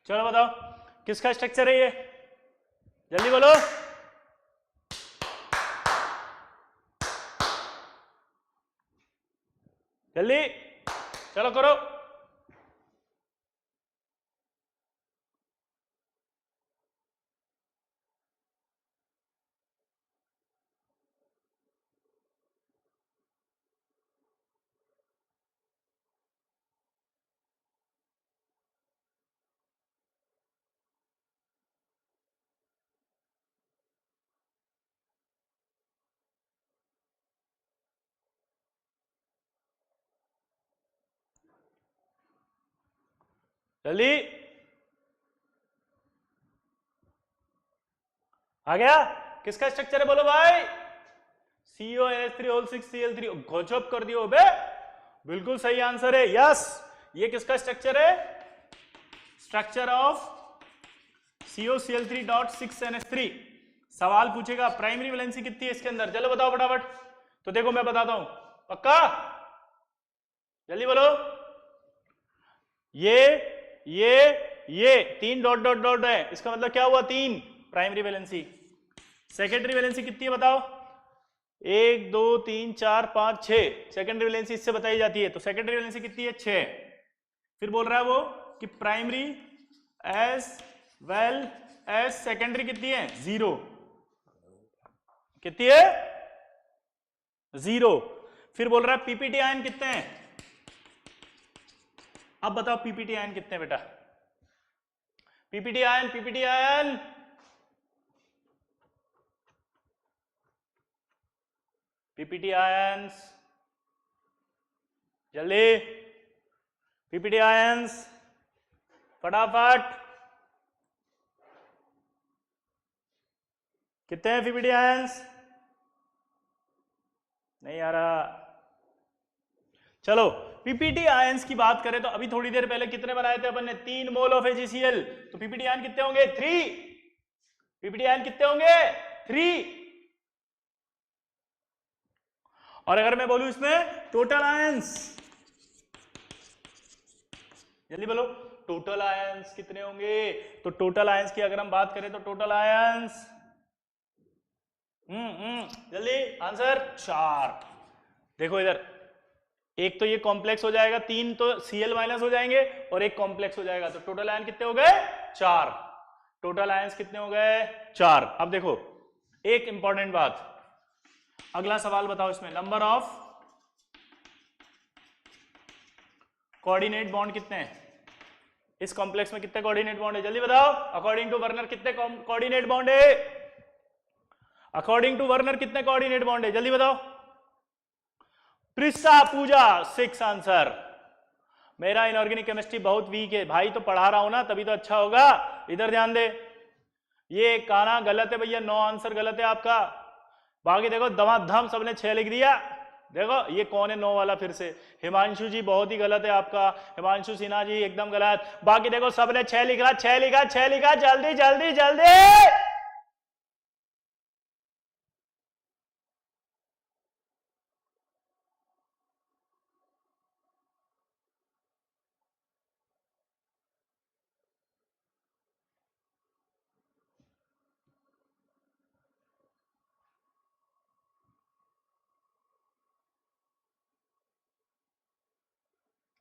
S1: चलो बताओ किसका स्ट्रक्चर है ये, जल्दी बोलो। जल्दी चलो करो। जल्दी आ गया। किसका स्ट्रक्चर है बोलो भाई? CONH3 whole 6 Cl3। गजब कर दियो बे, बिल्कुल सही आंसर है, यस। ये किसका स्ट्रक्चर है? Structure of COCl3 dot 6NH3। सवाल पूछेगा प्राइमरी वैलेंसी कितनी है इसके अंदर, चलो बताओ फटाफट। तो देखो मैं बताता हूं, पक्का जल्दी बोलो। ये तीन डॉट डॉट डॉट है, इसका मतलब क्या हुआ? 3 प्राइमरी वैलेंसी। सेकेंडरी वैलेंसी कितनी है बताओ? 1 2 3 4 5 6। सेकेंडरी वैलेंसी इससे बताई जाती है, तो सेकेंडरी वैलेंसी कितनी है? 6। फिर बोल रहा है वो कि primary as well as secondary कितनी है? 0। कितनी है? 0। फिर बोल रहा है पीपीटी आयन कितने हैं? अब बताओ पीपीटी आयन कितने बेटा? पीपीटी आयन पीपीटी आयंस, जल्दी पीपीटी आयंस फटाफट। कितने हैं पीपीटी आयंस? नहीं आ रहा। चलो पीपीटी आयंस की बात करें तो अभी थोड़ी देर पहले कितने बनाए थे अपन ने? 3 मोल ऑफ AgCl। तो पीपीटी आयन कितने होंगे? 3। पीपीटी आयन कितने होंगे? 3। और अगर मैं बोलूं इसमें टोटल आयंस, जल्दी बोलो टोटल आयंस कितने होंगे? तो टोटल आयंस की अगर हम बात करें तो टोटल आयंस जल्दी आंसर 4। देखो इधर, एक तो ये कॉम्प्लेक्स हो जाएगा, 3 तो Cl माइनस हो जाएंगे और एक कॉम्प्लेक्स हो जाएगा, तो टोटल आयन कितने हो गए? 4। टोटल आयंस कितने हो गए? 4। अब देखो एक इंपॉर्टेंट बात, अगला सवाल बताओ इसमें नंबर ऑफ कोऑर्डिनेट बॉन्ड कितने हैं? इस कॉम्प्लेक्स में कितने कोऑर्डिनेट बॉन्ड है? जल्दी बताओ। अकॉर्डिंग टू वर्नर कितने कोऑर्डिनेट बॉन्ड है? अकॉर्डिंग टू वर्नर कितने कोऑर्डिनेट बॉन्ड है? जल्दी बताओ। प्रिस्सा पूजा 6 आंसर। मेरा इनऑर्गेनिक केमिस्ट्री बहुत वीक है भाई, तो पढ़ा रहा हूं ना तभी तो अच्छा होगा। इधर ध्यान दे, ये काना गलत है भैया, 9 आंसर गलत है आपका। बाकी देखो दमाधम सबने 6 लिख दिया। देखो ये कौन है 9 वाला, फिर से हिमांशु जी बहुत ही गलत है आपका, हिमांशु सिन्हा जी एकदम गलत। बाकी देखो सबने 6 लिखा, 6 लिखा, 6 लिखा, जल्दी जल्दी जल्दी।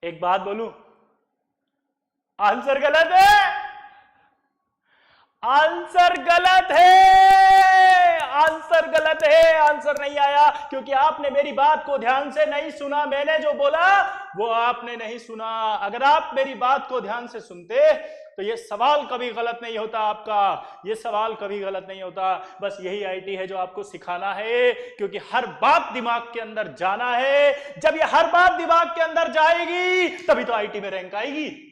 S1: एक बात बोलूं, आंसर गलत है, आंसर गलत है, आंसर गलत है, आंसर नहीं आया क्योंकि आपने मेरी बात को ध्यान से नहीं सुना। मैंने जो बोला वो आपने नहीं सुना। अगर आप मेरी बात को ध्यान से सुनते तो ये सवाल कभी गलत नहीं होता आपका, ये सवाल कभी गलत नहीं होता। बस यही आईटी है जो आपको सिखाना है, क्योंकि हर बात दिमाग के अंदर जाना है। जब ये हर बात दिमाग के अंदर जाएगी तभी तो आईटी में रैंक आएगी।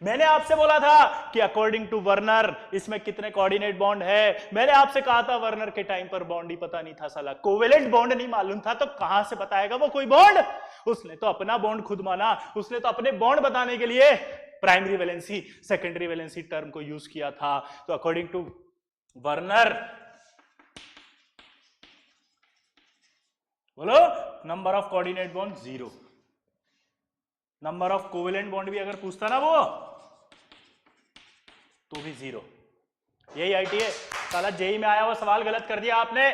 S1: मैंने आपसे बोला था कि अकॉर्डिंग टू वर्नर इसमें कितने कोऑर्डिनेट बॉन्ड है। मैंने आपसे कहा था वर्नर के टाइम पर बॉन्ड ही पता नहीं था साला, कोवेलेंट बॉन्ड नहीं मालूम था, तो कहां से बताएगा वो कोई बॉन्ड। उसने तो अपना बॉन्ड खुद माना, उसने तो अपने बॉन्ड बताने के लिए primary valency secondary valency term को यूज किया था। तो अकॉर्डिंग टू वर्नर बोलो number of coordinate bond 0, number of covalent bond भी अगर पूछता ना वो तो भी 0। यही आईटी है। साला जेई में आया हुआ सवाल गलत कर दिया आपने,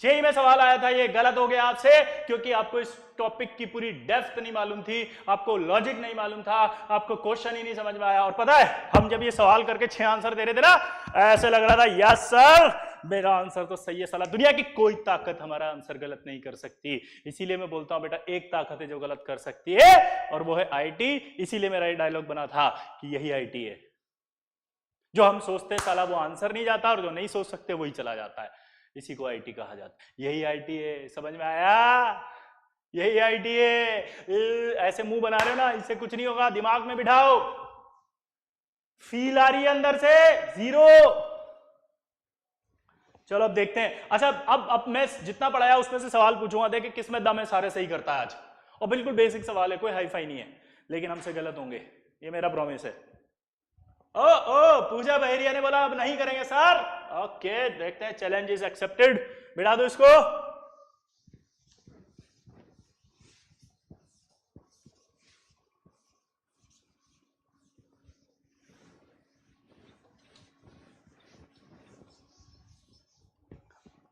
S1: जेई में सवाल आया था ये गलत हो गया आपसे, क्योंकि आपको इस टॉपिक की पूरी डेप्थ नहीं मालूम थी, आपको लॉजिक नहीं मालूम था, आपको क्वेश्चन ही नहीं समझ में आया। और पता है हम जब ये सवाल करके 6 आंसर दे रहे थे ना, ऐसे लग रहा था यस सर मेरा आंसर तो सही है, साला दुनिया की कोई ताकत हमारा आंसर गलत नहीं कर सकती। इसीलिए मैं बोलता हूं बेटा एक ताकत है जो गलत कर सकती है और वो है आईटी। इसीलिए मेरा ये डायलॉग बना था कि यही आईटी है। जो हम सोचते हैं साला वो आंसर नहीं जाता, और जो नहीं सोच सकते वही चला जाता है, इसी को आईटी कहा जाता है। यही आईटी है, समझ में आया? यही आईटी है। ऐसे मुंह बना रहे हो ना, इससे कुछ नहीं होगा, दिमाग में बिठाओ। फील आ रही है अंदर से 0। चलो अब देखते हैं। अच्छा अब मैं जितना पढ़ाया उसमें से सवाल पूछूंगा, देखे किसमें दम है, सारे सही करता है आज। और बिल्कुल बेसिक सवाल है, कोई हाई फाई नहीं है, लेकिन हमसे गलत होंगे, ये मेरा प्रॉमिस है। ओ पूजा बहरिया ने बोला अब नहीं करेंगे सर। ओके देखते हैं, चैलेंज इज एक्सेप्टेड, बिठा दो इसको।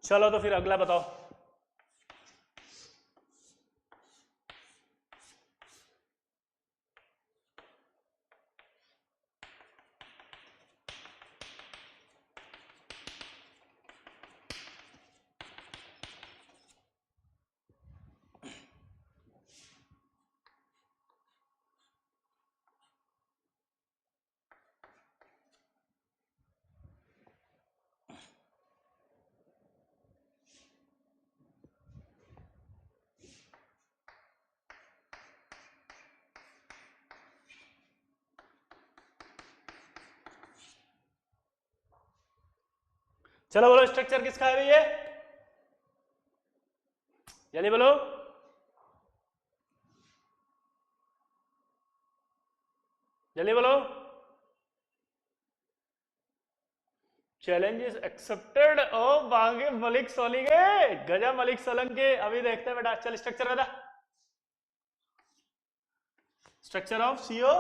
S1: चलो तो फिर अगला बताओ। चलो बोलो स्ट्रक्चर किसका है भैया, जल्दी बोलो। जल्दी बोलो। Challenge is accepted. ओ बागे मलिक सोलंके, गजा मलिक सोलंके। अभी देखते हैं बेटा, चल स्ट्रक्चर बता। Structure of CO.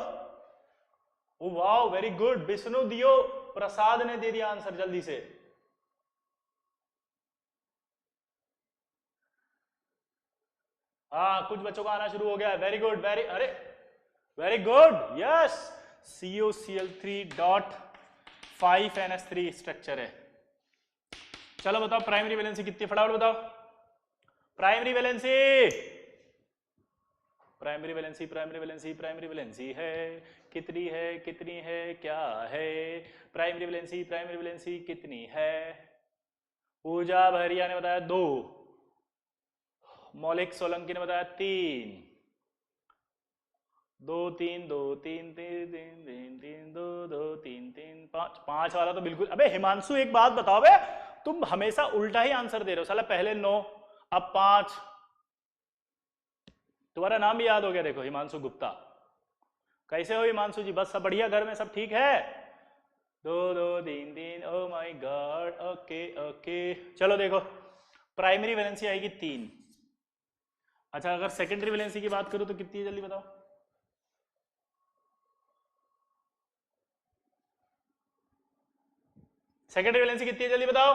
S1: Oh wow very good, Vishnu दियो प्रसाद ने दे दिया आंसर जल्दी से। हाँ कुछ बच्चों का आना शुरू हो गया है, वेरी गुड, वेरी अरे very good, yes COCl3.5NH3 structure है। चलो बताओ प्राइमरी वैलेंसी कितनी, फटाफट बताओ। Primary valency, primary valency, primary valency, primary valency है कितनी है, कितनी है, क्या है प्राइमरी वैलेंसी, प्राइमरी वैलेंसी कितनी है। पूजा बहरिया ने बताया 2, मौलिक सोलंकी ने बताया 3, 2 3 2 3 3 3 3 3 2 2 3 3 5 5 वाला तो बिल्कुल। अबे हिमांशु एक बात बताओ बे, तुम हमेशा उल्टा ही आंसर दे रहे हो साला, पहले 9 अब 5। तुम्हारा नाम भी याद हो गया, देखो हिमांशु गुप्ता। कैसे हो हिमांशु जी? बस सब बढ़िया, घर में सब ठीक है? 2 2 3 3, ओ माय गॉड। ओके ओके, चलो देखो, प्राइमरी वैलेंसी आएगी 3। अच्छा, अगर सेकेंडरी वैलेंसी की बात करूं तो कितनी है, जल्दी बताओ। सेकेंडरी वैलेंसी कितनी है, जल्दी बताओ।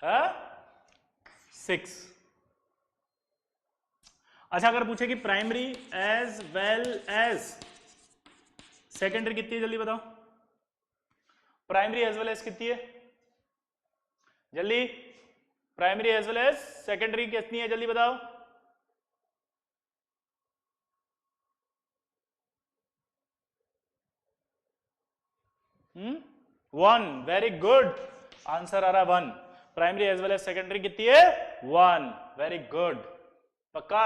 S1: हाँ, 6। अच्छा, अगर पूछे कि primary as well as secondary कितनी है, जल्दी बताओ। प्राइमरी एज वेल एज कितनी है, जल्दी। Primary as well as secondary कितनी है, जल्दी बताओ। वन, वेरी गुड, आंसर आ रहा 1। Primary as well as secondary कितनी है, 1, वेरी गुड, पक्का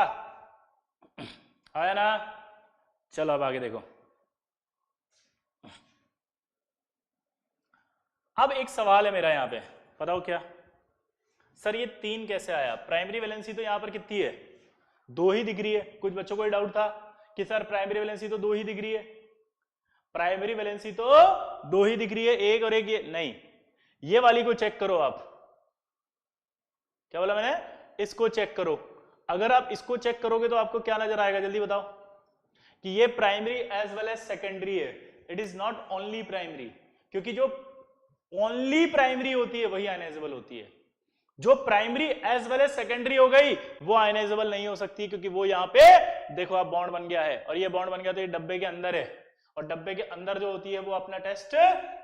S1: आया ना। चलो अब आगे देखो। अब एक सवाल है मेरा यहां पे, बताओ क्या सर, ये 3 कैसे आया? प्राइमरी वैलेंसी तो यहां पर कितनी है, 2 ही दिख रही है। कुछ बच्चों को डाउट था कि सर प्राइमरी वैलेंसी तो 2 ही दिख रही है, प्राइमरी वैलेंसी तो 2 ही दिख रही है, एक और एक ये नहीं। ये वाली को चेक करो आप, क्या बोला मैंने, इसको चेक करो। अगर आप इसको चेक करोगे तो आपको क्या नजर आएगा, जल्दी बताओ। कि ये primary as well as secondary है, it is not only primary, क्योंकि जो ओनली प्राइमरी होती है वही आयनाइजेबल होती है। जो primary as well as secondary हो गई वो आयनाइजेबल नहीं हो सकती, क्योंकि वो यहां पे देखो आप बॉन्ड बन गया है, और ये बॉन्ड बन गया तो ये डब्बे के अंदर है, और डब्बे के अंदर जो होती है वो अपना टेस्ट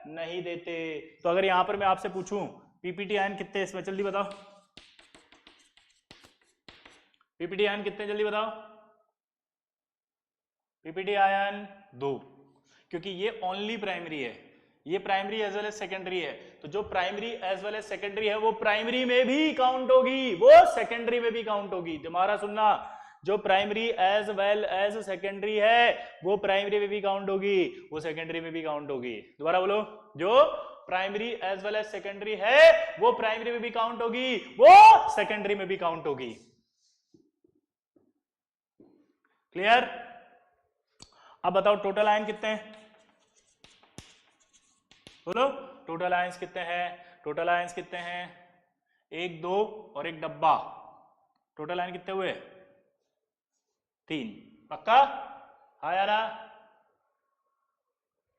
S1: नहीं देते। तो अगर यहां पर मैं आपसे पूछूं पीपीटी आयन कितने इसमें, जल्दी बताओ। पीपीटी आयन कितने, जल्दी बताओ। पीपीटी आयन 2, क्योंकि ये ओनली प्राइमरी है, ये primary as well as secondary है। तो जो primary as well as secondary है वो प्राइमरी में भी काउंट होगी, वो सेकेंडरी में भी काउंट होगी। दोबारा सुनना, जो primary as well as secondary है वो प्राइमरी में भी काउंट होगी, वो सेकेंडरी में भी काउंट होगी। दोबारा बोलो, जो primary as well as secondary है वो प्राइमरी में भी काउंट होगी, वो सेकेंडरी में भी काउंट होगी। क्लियर? अब बताओ टोटल आयन कितने हैं, बोलो टोटल आयंस कितने हैं। टोटल आयंस कितने हैं, 1 2 और एक डब्बा। टोटल आयन कितने हुए, 3, पक्का? हाँ या ना?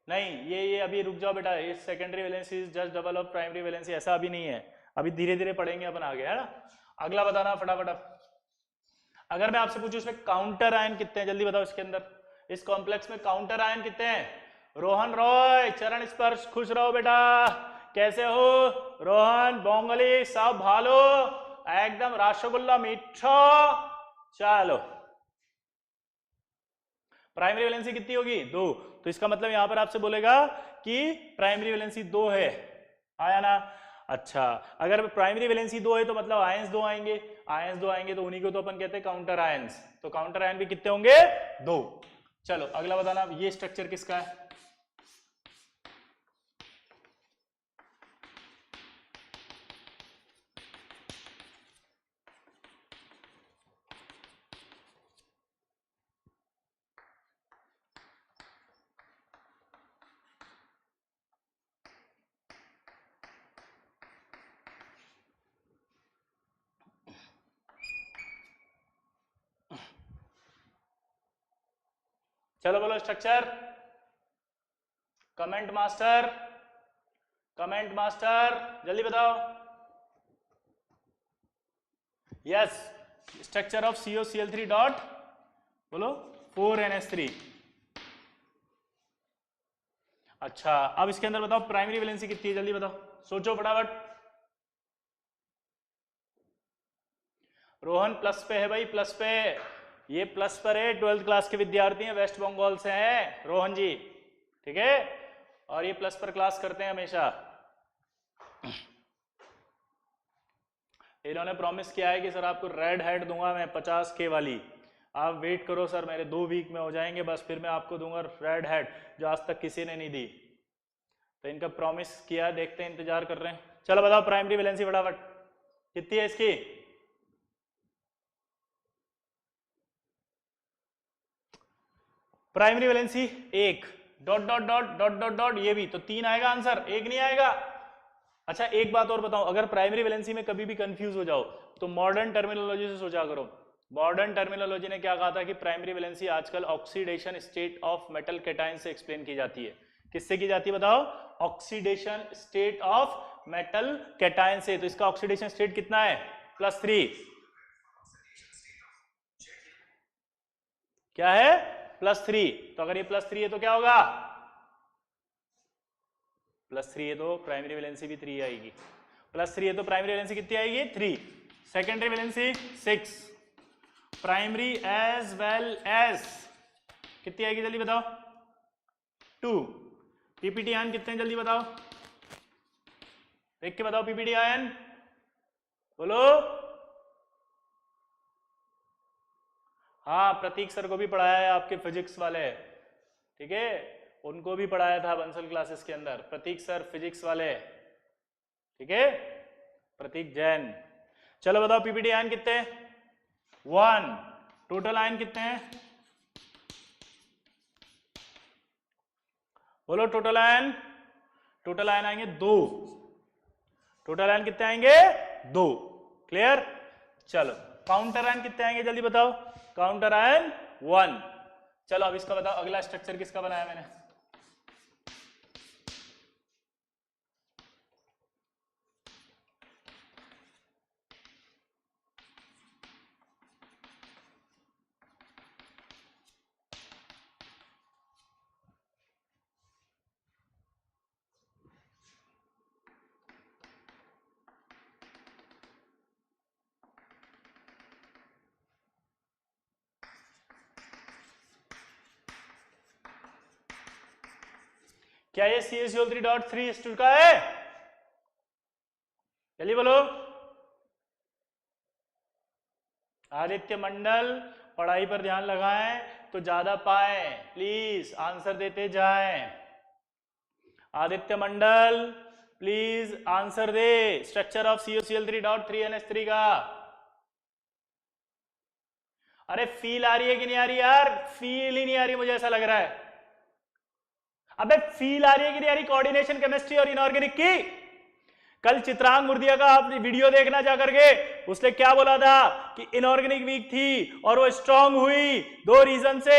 S1: नहीं, ये अभी रुक जाओ बेटा, ये secondary valency is just double of primary valency, ऐसा अभी नहीं है, अभी धीरे धीरे पढ़ेंगे अपन आगे, है ना। अगला बताना फटाफट। अगर मैं आपसे पूछूं इसमें काउंटर आयन कितने हैं, जल्दी बताओ। इसके अंदर इस कॉम्प्लेक्स में काउंटर आयन कितने हैं? रोहन रॉय, चरण स्पर्श, खुश रहो बेटा। कैसे हो रोहन, बोंगली, सब भालो, एकदम रसगुल्ला मीठा। चलो, प्राइमरी वैलेंसी कितनी होगी, 2। तो इसका मतलब यहां पर आपसे बोलेगा कि प्राइमरी वैलेंसी 2 है, आया ना। अच्छा, अगर प्राइमरी वैलेंसी 2 है तो मतलब आयंस 2 आएंगे, आयंस 2 आएंगे तो उन्हीं को तो अपन कहते हैं काउंटर आयंस। तो काउंटर आयन भी कितने होंगे, 2। चलो अगला बताना, ये स्ट्रक्चर किसका है। चलो बोलो structure, comment master, comment master, जल्दी बताओ। Yes, structure of COCl3 dot, बोलो 4NH3। अच्छा, अब इसके अंदर बताओ प्राइमरी वैलेंसी कितनी है, जल्दी बताओ, सोचो फटाफट। रोहन प्लस पे है भाई, प्लस पे, ये प्लस पर है, 12th क्लास के विद्यार्थी हैं, वेस्ट बंगाल से हैं रोहन जी, ठीक है, और ये प्लस पर क्लास करते हैं हमेशा। इन्होंने प्रॉमिस किया है कि सर आपको रेड हेड दूंगा मैं 50K वाली, आप वेट करो सर, मेरे 2 वीक में हो जाएंगे बस, फिर मैं आपको दूंगा रेड हैट जो आज तक किसी ने नहीं दी। तो इनका प्रॉमिस किया, देखते हैं, इंतजार कर रहे हैं। चलो बताओ प्राइमरी वैलेंसी फटाफट कितनी है इसकी? Primary valency 1 dot dot dot dot dot dot, ये भी तो 3 आएगा आंसर, 1 नहीं आएगा। अच्छा एक बात और बताऊं, अगर प्राइमरी वैलेंसी में कभी भी कंफ्यूज हो जाओ तो मॉडर्न टर्मिनोलॉजी से सोचा करो। मॉडर्न टर्मिनोलॉजी ने क्या कहा था कि प्राइमरी वैलेंसी आजकल oxidation state of metal cation से एक्सप्लेन की जाती है। किससे की जाती है बताओ? Oxidation state of metal cation से। तो इसका ऑक्सीडेशन स्टेट कितना है? +3। क्या है? +3। तो अगर ये +3 है तो क्या होगा? +3 है तो प्राइमरी वैलेंसी भी 3 आएगी। +3 है तो प्राइमरी वैलेंसी कितनी आएगी? 3। Secondary valency 6। Primary as well as कितनी आएगी जल्दी बताओ? 2। पीपीटी आयन कितने हैं जल्दी बताओ, देख के बताओ। पीपीटी आयन बोलो। हाँ प्रतीक सर को भी पढ़ाया है आपके फिजिक्स वाले, ठीक है, उनको भी पढ़ाया था बंसल क्लासेस के अंदर, प्रतीक सर फिजिक्स वाले, ठीक है, प्रतीक जैन। चलो बताओ पीपीटी आयन कितने? 1। टोटल आयन कितने हैं बोलो? टोटल आयन, टोटल आयन आएंगे 2। टोटल आयन कितने आएंगे? 2। क्लियर? चलो काउंटर आयन कितने आएंगे जल्दी बताओ? Counter ion 1। चलो अब इसका बताओ अगला स्ट्रक्चर किसका बनाया मैंने? क्या ये CaCO3.3 का है? जल्दी बोलो। आदित्य मंडल पढ़ाई पर ध्यान लगाएं तो ज्यादा पाए, प्लीज आंसर देते जाएं। आदित्य मंडल प्लीज आंसर दे। स्ट्रक्चर ऑफ CaCl3.3NH3 का। अरे फील आ रही है कि नहीं आ रही यार? फील ही नहीं आ रही, मुझे ऐसा लग रहा है। अबे फील आ रही है कि नहीं आ रही कोऑर्डिनेशन केमिस्ट्री और इनऑर्गेनिक की? कल चित्रांग मुर्दिया का आपने वीडियो देखना जा करके, उसने क्या बोला था कि इनऑर्गेनिक वीक थी और वो स्ट्रांग हुई 2 रीजन से।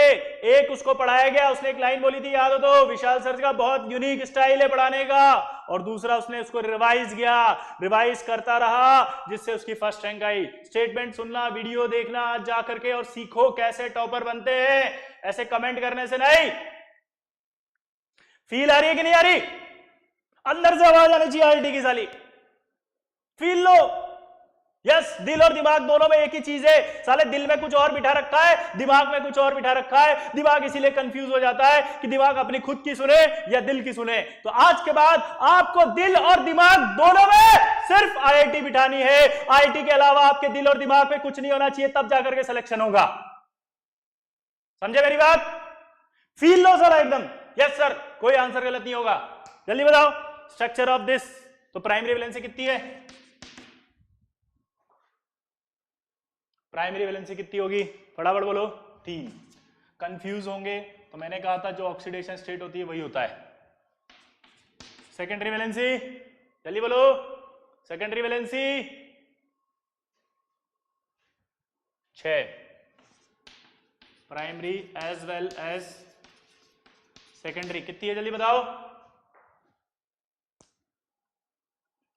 S1: एक उसको पढ़ाया गया, उसने एक लाइन बोली थी याद हो तो, विशाल सर का बहुत यूनिक स्टाइल है पढ़ाने का, और दूसरा उसने उसको रिवाइज करता रहा जिससे उसकी फर्स्ट रैंक आई। स्टेटमेंट सुनना, वीडियो देखना आज जा करके और सीखो कैसे टॉपर बनते हैं, ऐसे कमेंट करने से नहीं। फील आ रही है कि नहीं आ रही? अंदर से आवाज आनी चाहिए आईटी की साली, फील लो। यस, दिल और दिमाग दोनों में एक ही चीज है। साले दिल में कुछ और बिठा रखा है, दिमाग में कुछ और बिठा रखा है। दिमाग इसीलिए कंफ्यूज हो जाता है कि दिमाग अपनी खुद की सुने या दिल की सुने। तो आज के बाद आपको दिल और दिमाग दोनों में सिर्फ आईआईटी बिठानी है। आईआईटी के अलावा आपके दिल और दिमाग में कुछ नहीं होना चाहिए, तब जाकर के सिलेक्शन होगा। समझे मेरी बात? फील लो सर एकदम। यस सर, कोई आंसर गलत नहीं होगा। जल्दी बताओ स्ट्रक्चर ऑफ दिस। तो प्राइमरी वैलेंसी कितनी है? प्राइमरी वैलेंसी कितनी होगी फटाफट बोलो? 3। कंफ्यूज होंगे तो मैंने कहा था जो ऑक्सीडेशन स्टेट होती है वही होता है। सेकेंडरी वैलेंसी जल्दी बोलो। Secondary valency 6। Primary as well as secondary कितनी है जल्दी बताओ?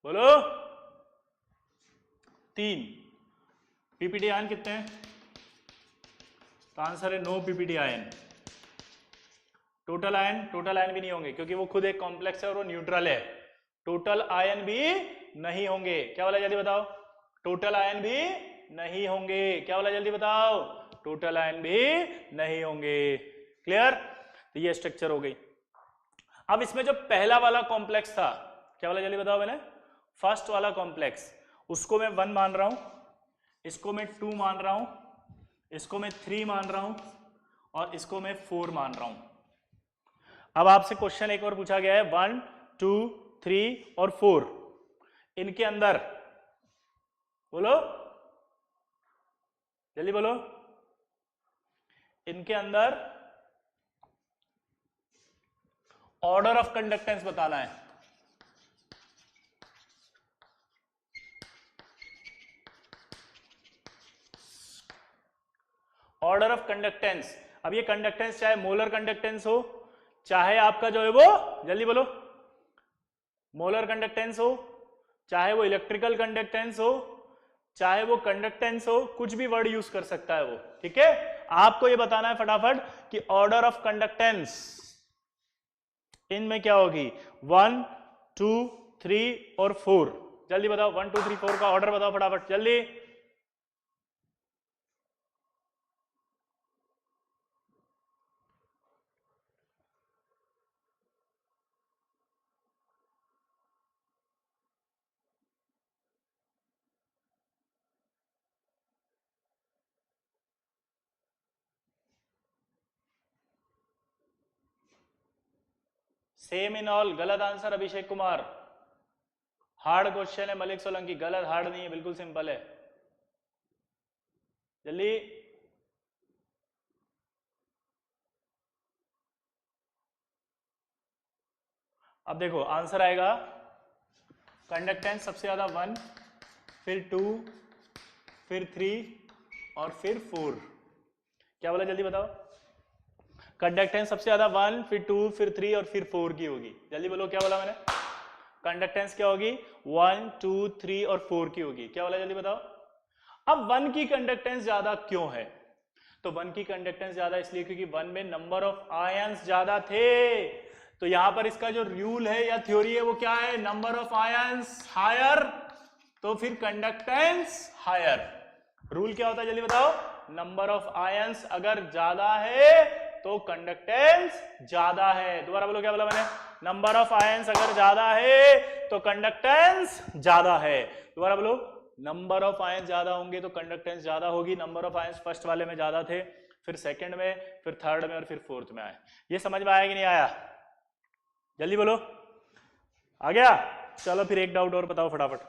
S1: बोलो। 3। पीपीटी आयन कितने हैं? तो आंसर है no PPT ion. Total ion भी नहीं होंगे क्योंकि वो खुद एक कॉम्प्लेक्स है और वो न्यूट्रल है। टोटल आयन भी नहीं होंगे। क्या बोला जल्दी बताओ? टोटल आयन भी नहीं होंगे। क्या बोला जल्दी बताओ? टोटल आयन भी नहीं होंगे। क्लियर? तो ये स्ट्रक्चर हो गई। अब इसमें जो पहला वाला कॉम्प्लेक्स था, क्या बोला जल्दी बताओ? मैंने फर्स्ट वाला कॉम्प्लेक्स, उसको मैं 1 मान रहा हूं, इसको मैं 2 मान रहा हूं, इसको मैं 3 मान रहा हूं और इसको मैं 4 मान रहा हूं। अब आपसे क्वेश्चन एक और पूछा गया है 1 2 3 और 4, इनके अंदर बोलो, जल्दी बोलो, इनके अंदर ऑर्डर ऑफ कंडक्टेंस बताना है। Order of conductance. अब ये कंडक्टेंस चाहे मोलर कंडक्टेंस हो, चाहे आपका जो है वो, जल्दी बोलो, मोलर कंडक्टेंस हो, चाहे वो इलेक्ट्रिकल कंडक्टेंस हो, चाहे वो कंडक्टेंस हो, कुछ भी वर्ड यूज कर सकता है वो, ठीक है। आपको ये बताना है फटाफट कि ऑर्डर ऑफ कंडक्टेंस इनमें क्या होगी, 1 2 3 और 4। जल्दी बताओ 1 2 3 4 का ऑर्डर बताओ फटाफट जल्दी। सेम इन ऑल, गलत answer Abhishek Kumar. Hard question है मलिक सोलंकी, गलत, हार्ड नहीं है, बिल्कुल सिंपल है, जल्दी। अब देखो आंसर आएगा, कंडक्टेंस सबसे ज्यादा 1, फिर 2, फिर 3 और फिर 4। क्या बोला जल्दी बताओ, कंडक्टेंस सबसे ज्यादा 1 फिर 2 फिर 3 और फिर 4 की होगी। जल्दी बोलो क्या बोला मैंने, कंडक्टेंस क्या होगी, 1 2 3 और 4 की होगी। क्या बोला जल्दी बताओ। अब 1 की कंडक्टेंस ज्यादा क्यों है, तो 1 की कंडक्टेंस ज्यादा इसलिए क्योंकि 1 में नंबर ऑफ आयंस ज्यादा थे। तो यहां पर इसका जो रूल है या थ्योरी है वो क्या है, नंबर ऑफ आयंस हायर तो फिर कंडक्टेंस हायर। रूल क्या होता है जल्दी बताओ, नंबर ऑफ आयंस अगर ज्यादा है तो कंडक्टेंस ज्यादा है। दोबारा बोलो क्या बोला मैंने, नंबर ऑफ आयंस अगर ज्यादा है तो कंडक्टेंस ज्यादा है। दोबारा बोलो, नंबर ऑफ आयंस ज्यादा होंगे तो कंडक्टेंस ज्यादा होगी। नंबर ऑफ आयंस फर्स्ट वाले में ज्यादा थे, फिर सेकंड में, फिर थर्ड में और फिर फोर्थ में आए। ये समझ में आया कि नहीं आया, जल्दी बोलो, आ गया। चलो फिर एक डाउट और बताओ फटाफट।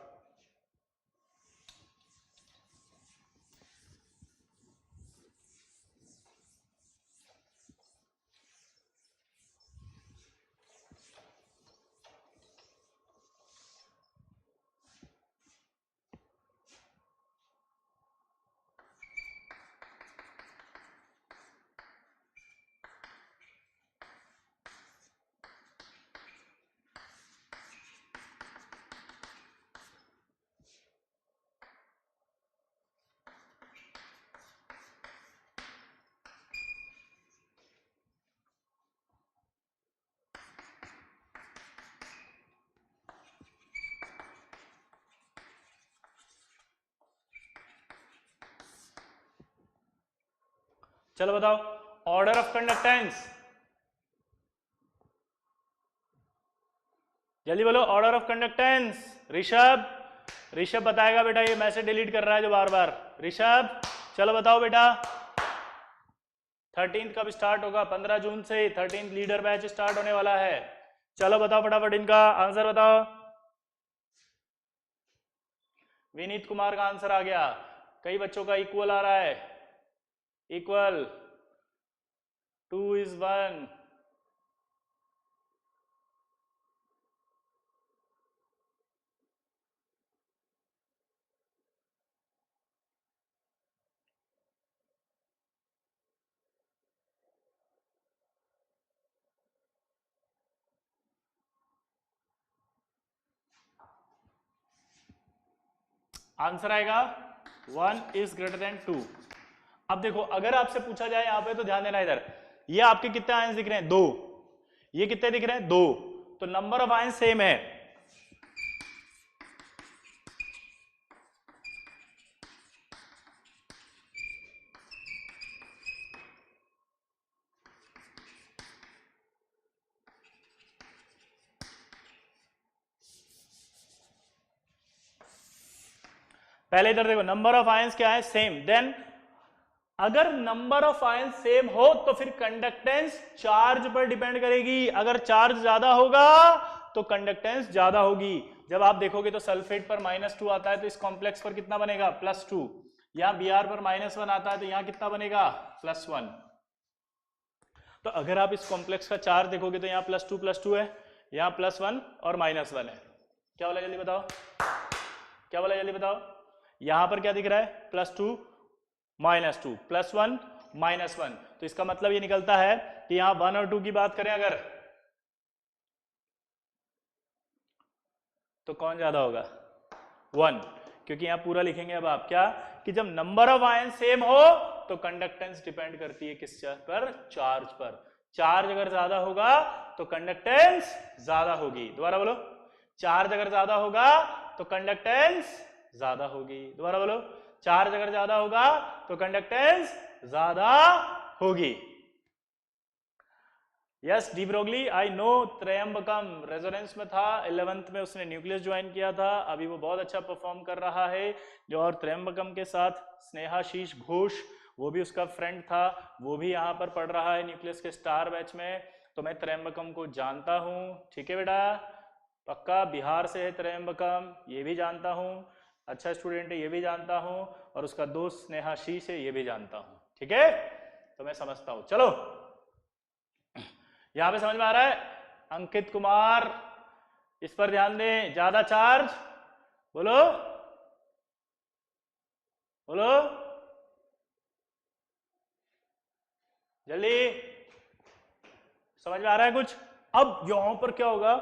S1: चलो बताओ, ऑर्डर ऑफ कंडक्टेंस, जल्दी बोलो, order of conductance. Rishabh, Rishabh बताएगा बेटा, ये मैसेज डिलीट कर रहा है जो बार बार। ऋषभ चलो बताओ बेटा, 13 कब स्टार्ट होगा, 15 जून से 13 लीडर बैच स्टार्ट होने वाला है। चलो बताओ फटाफट इनका आंसर बताओ। विनीत कुमार का आंसर आ गया, कई बच्चों का इक्वल आ रहा है, इक्वल 2 is 1। आंसर आएगा 1 is greater than 2। अब देखो अगर आपसे पूछा जाए यहां पे, तो ध्यान देना इधर, ये आपके कितने आयंस दिख रहे हैं, 2, ये कितने दिख रहे हैं, 2, तो नंबर ऑफ आयंस सेम है। पहले इधर देखो, नंबर ऑफ आयंस क्या है, सेम, देन अगर नंबर ऑफ आयन सेम हो तो फिर कंडक्टेंस चार्ज पर डिपेंड करेगी। अगर चार्ज ज्यादा होगा तो कंडक्टेंस ज्यादा होगी। जब आप देखोगे तो सल्फेट पर -2 आता है तो इस कॉम्प्लेक्स पर कितना बनेगा? +2। यहां Br पर -1 आता है तो यहां कितना बनेगा? +1। तो अगर आप इस कॉम्प्लेक्स का चार्ज देखोगे तो यहाँ +2 है, यहाँ +1 और -1 है। क्या बोला जल्दी बताओ? क्या बोला जल्दी बताओ? यहां पर क्या दिख रहा है? +2 -2 +1 -1। तो इसका मतलब ये निकलता है कि यहां 1 और 2 की बात करें अगर, तो कौन ज्यादा होगा? 1। क्योंकि यहां पूरा लिखेंगे अब आप क्या, कि जब नंबर ऑफ आयन सेम हो तो कंडक्टेंस डिपेंड करती है किस पर? चार्ज पर। चार्ज अगर ज्यादा होगा तो कंडक्टेंस ज्यादा होगी। दोबारा बोलो, चार्ज अगर ज्यादा होगा तो कंडक्टेंस ज्यादा होगी। दोबारा बोलो, चार्ज अगर ज्यादा होगा तो कंडक्टेंस ज्यादा होगी। Yes de Broglie, I know Tryambakam resonance में था, 11th में उसने न्यूक्लियस ज्वाइन किया था, अभी वो बहुत अच्छा परफॉर्म कर रहा है। जो और त्र्यंबकम के साथ स्नेहाशीष घोष, वो भी उसका फ्रेंड था, वो भी यहाँ पर पढ़ रहा है न्यूक्लियस के स्टार बैच में। तो मैं त्र्यंबकम को जानता हूँ, ठीक है बेटा, पक्का बिहार से है त्र्यंबकम, ये भी जानता हूँ, अच्छा स्टूडेंट है ये भी जानता हूँ, और उसका दोस्त स्नेहाशीष है ये भी जानता हूँ, ठीक है। तो मैं समझता हूँ। चलो यहां पे समझ में आ रहा है? अंकित कुमार, इस पर ध्यान दें। ज्यादा चार्ज, बोलो बोलो जल्दी, समझ में आ रहा है कुछ? अब यहां पर क्या होगा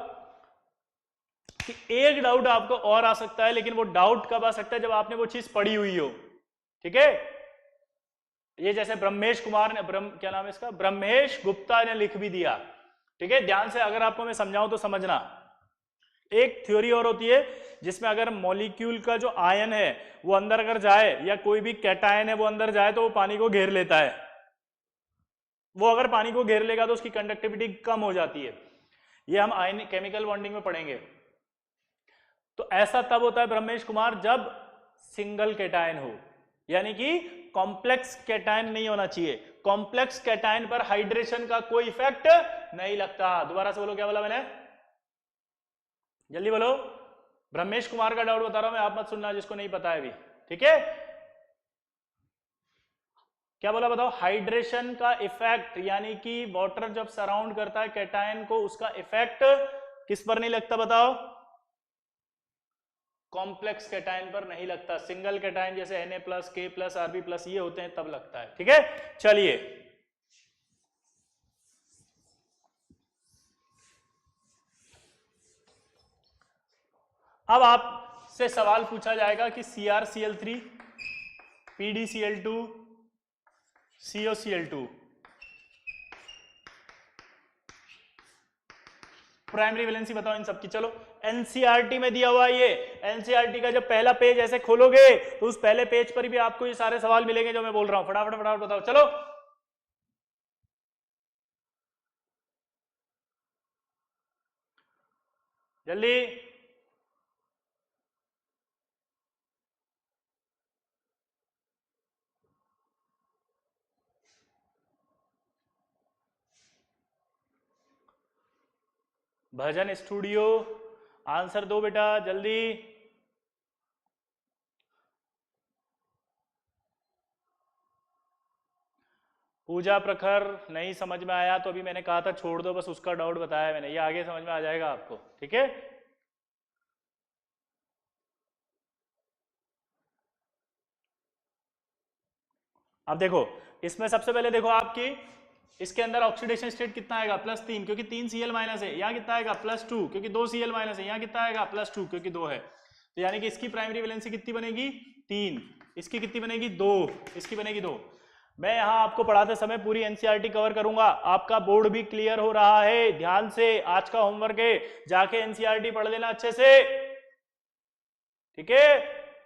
S1: कि एक डाउट आपको और आ सकता है, लेकिन वो डाउट कब आ सकता है? जब आपने वो चीज पढ़ी हुई हो, ठीक है। ये जैसे ब्रह्मेश कुमार ने, क्या नाम है इसका, ब्रह्मेश गुप्ता ने लिख भी दिया, ठीक है। ध्यान से अगर आपको मैं समझाऊं तो समझना। एक थ्योरी और होती है जिसमें अगर मॉलिक्यूल का जो आयन है वो अंदर अगर जाए, या कोई भी कैटायन है वो अंदर जाए, तो वो पानी को घेर लेता है। वो अगर पानी को घेर लेगा तो उसकी कंडक्टिविटी कम हो जाती है। ये हम आयन केमिकल बॉन्डिंग में पढ़ेंगे। तो ऐसा तब होता है ब्रह्मेश कुमार जब सिंगल कैटायन हो, यानी कि कॉम्प्लेक्स कैटायन नहीं होना चाहिए। कॉम्प्लेक्स कैटायन पर हाइड्रेशन का कोई इफेक्ट नहीं लगता। दोबारा से बोलो, क्या बोला मैंने? जल्दी बोलो। ब्रह्मेश कुमार का डाउट बता रहा हूं मैं, आप मत सुनना जिसको नहीं पता है अभी, ठीक है। क्या बोला बताओ? हाइड्रेशन का इफेक्ट, यानी कि वाटर जब सराउंड करता है कैटायन को, उसका इफेक्ट किस पर नहीं लगता बताओ? कॉम्प्लेक्स कैटायन पर नहीं लगता। सिंगल कैटायन जैसे Na+, K+, Rb+ ये होते हैं तब लगता है, ठीक है। चलिए अब आपसे सवाल पूछा जाएगा कि CrCl3, PdCl2, CoCl2 primary valency बताओ इन सब की। चलो एनसीईआरटी में दिया हुआ ये, एनसीईआरटी का जब पहला पेज ऐसे खोलोगे तो उस पहले पेज पर भी आपको ये सारे सवाल मिलेंगे जो मैं बोल रहा हूं। फटाफट फटाफट बताओ, चलो जल्दी। भजन स्टूडियो, आंसर दो बेटा जल्दी। पूजा प्रखर नहीं समझ में आया तो अभी मैंने कहा था छोड़ दो, बस उसका डाउट बताया मैंने, ये आगे समझ में आ जाएगा आपको, ठीक है। अब देखो इसमें सबसे पहले देखो आपकी इसके अंदर ऑक्सीडेशन स्टेट कितना आएगा? +3, क्योंकि 3 Cl- है। यहाँ कितना आएगा? +2, क्योंकि 2 Cl- है। यहाँ कितना आएगा? +2, क्योंकि 2 है। तो यानी कि इसकी प्राइमरी वैलेंसी कितनी बनेगी? 3। इसकी कितनी बनेगी? 2। इसकी बनेगी 2। मैं यहाँ आपको पढ़ाते समय पूरी एनसीईआरटी कवर करूंगा। आपका बोर्ड भी क्लियर हो रहा है, ध्यान से आज का होमवर्क है, जाके एनसीईआरटी पढ़ लेना अच्छे से, ठीक है।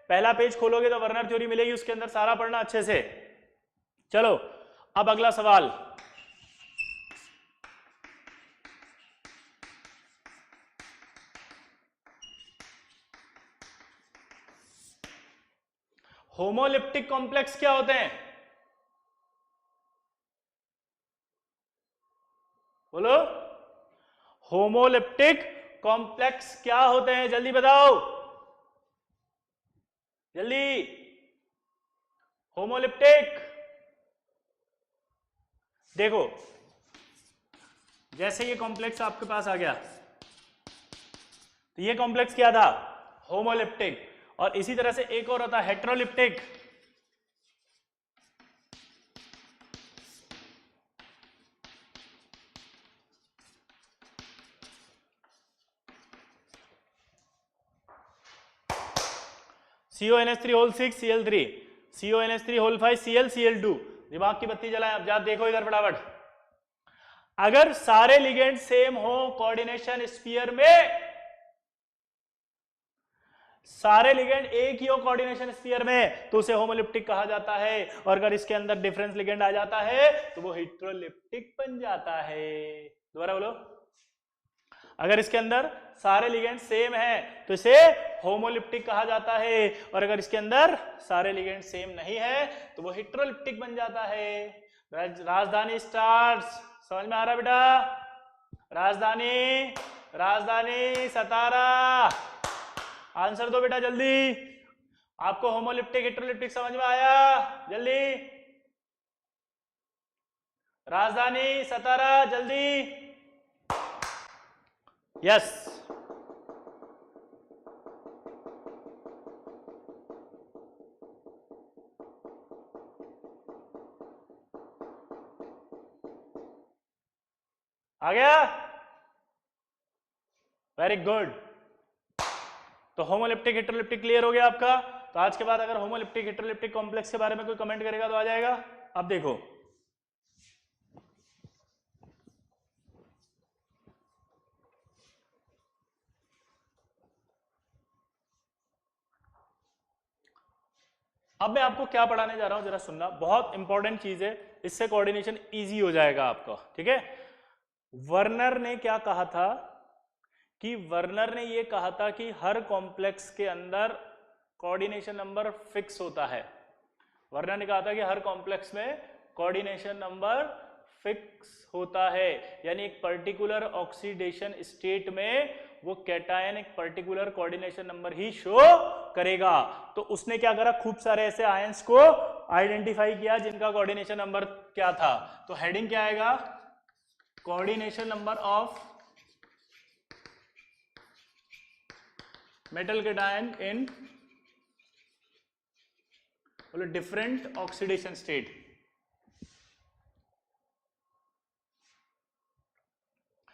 S1: पहला पेज खोलोगे तो वर्नर थ्योरी मिलेगी, उसके अंदर सारा पढ़ना अच्छे से। चलो अब अगला सवाल। होमोलिप्टिक कॉम्प्लेक्स क्या होते हैं? होमोलिप्टिक कॉम्प्लेक्स क्या होते हैं? जल्दी बताओ, जल्दी। होमोलिप्टिक, देखो जैसे ये कॉम्प्लेक्स आपके पास आ गया, तो ये कॉम्प्लेक्स क्या था? होमोलिप्टिक। और इसी तरह से एक और होता है हेट्रोलिप्टिक। CONH3 whole 6 Cl3, CONH3 whole 5 Cl Cl2। दिमाग की बत्ती जलाएं। अब जा देखो इधर फटाफट। अगर सारे लिगेंड सेम हो कोऑर्डिनेशन स्फीयर में, सारे लिगेंड एक ही हो कोऑर्डिनेशन स्फीयर में, तो उसे होमोलिप्टिक कहा जाता है। और अगर इसके अंदर डिफरेंस लिगेंड आ जाता है तो वो हेट्रोलिप्टिक बन जाता है। दोबारा बोलो। अगर इसके अंदर सारे लिगेंड सेम है तो इसे होमोलिप्टिक कहा जाता है, और अगर इसके अंदर सारे लिगेंड सेम नहीं है तो वो हेट्रोलिप्टिक बन जाता है। राजधानी स्टार्स, समझ में आ रहा बेटा? राजधानी, राजधानी सतारा। आंसर दो बेटा जल्दी। आपको होमोलिप्टिक हेट्रोलिप्टिक समझ में आया? जल्दी। राजधानी सतारा, जल्दी। यस। आ गया? Very good. तो होमोलिप्टिक हेट्रोलिप्टिक क्लियर हो गया आपका। तो आज के बाद अगर होमोलिप्टिक हेट्रोलिप्टिक कॉम्प्लेक्स के बारे में कोई कमेंट करेगा तो आ जाएगा। अब देखो, अब मैं आपको क्या पढ़ाने जा रहा हूं जरा सुनना, बहुत इंपॉर्टेंट चीज है, इससे कोऑर्डिनेशन इजी हो जाएगा आपका, ठीक है? वर्नर ने क्या कहा था कि वर्नर ने ये कहा था कि हर कॉम्प्लेक्स के अंदर कोऑर्डिनेशन नंबर फिक्स होता है। वर्नर ने कहा था कि हर कॉम्प्लेक्स में कोऑर्डिनेशन नंबर फिक्स होता है, यानी एक पर्टिकुलर ऑक्सीडेशन स्टेट में वो कैटायन एक पर्टिकुलर कोऑर्डिनेशन नंबर ही शो करेगा। तो उसने क्या करा, खूब सारे ऐसे आयंस को आइडेंटिफाई किया जिनका कोऑर्डिनेशन नंबर क्या था। तो हेडिंग क्या आएगा? Coordination number of metal cation in बोलो डिफरेंट ऑक्सीडेशन स्टेट।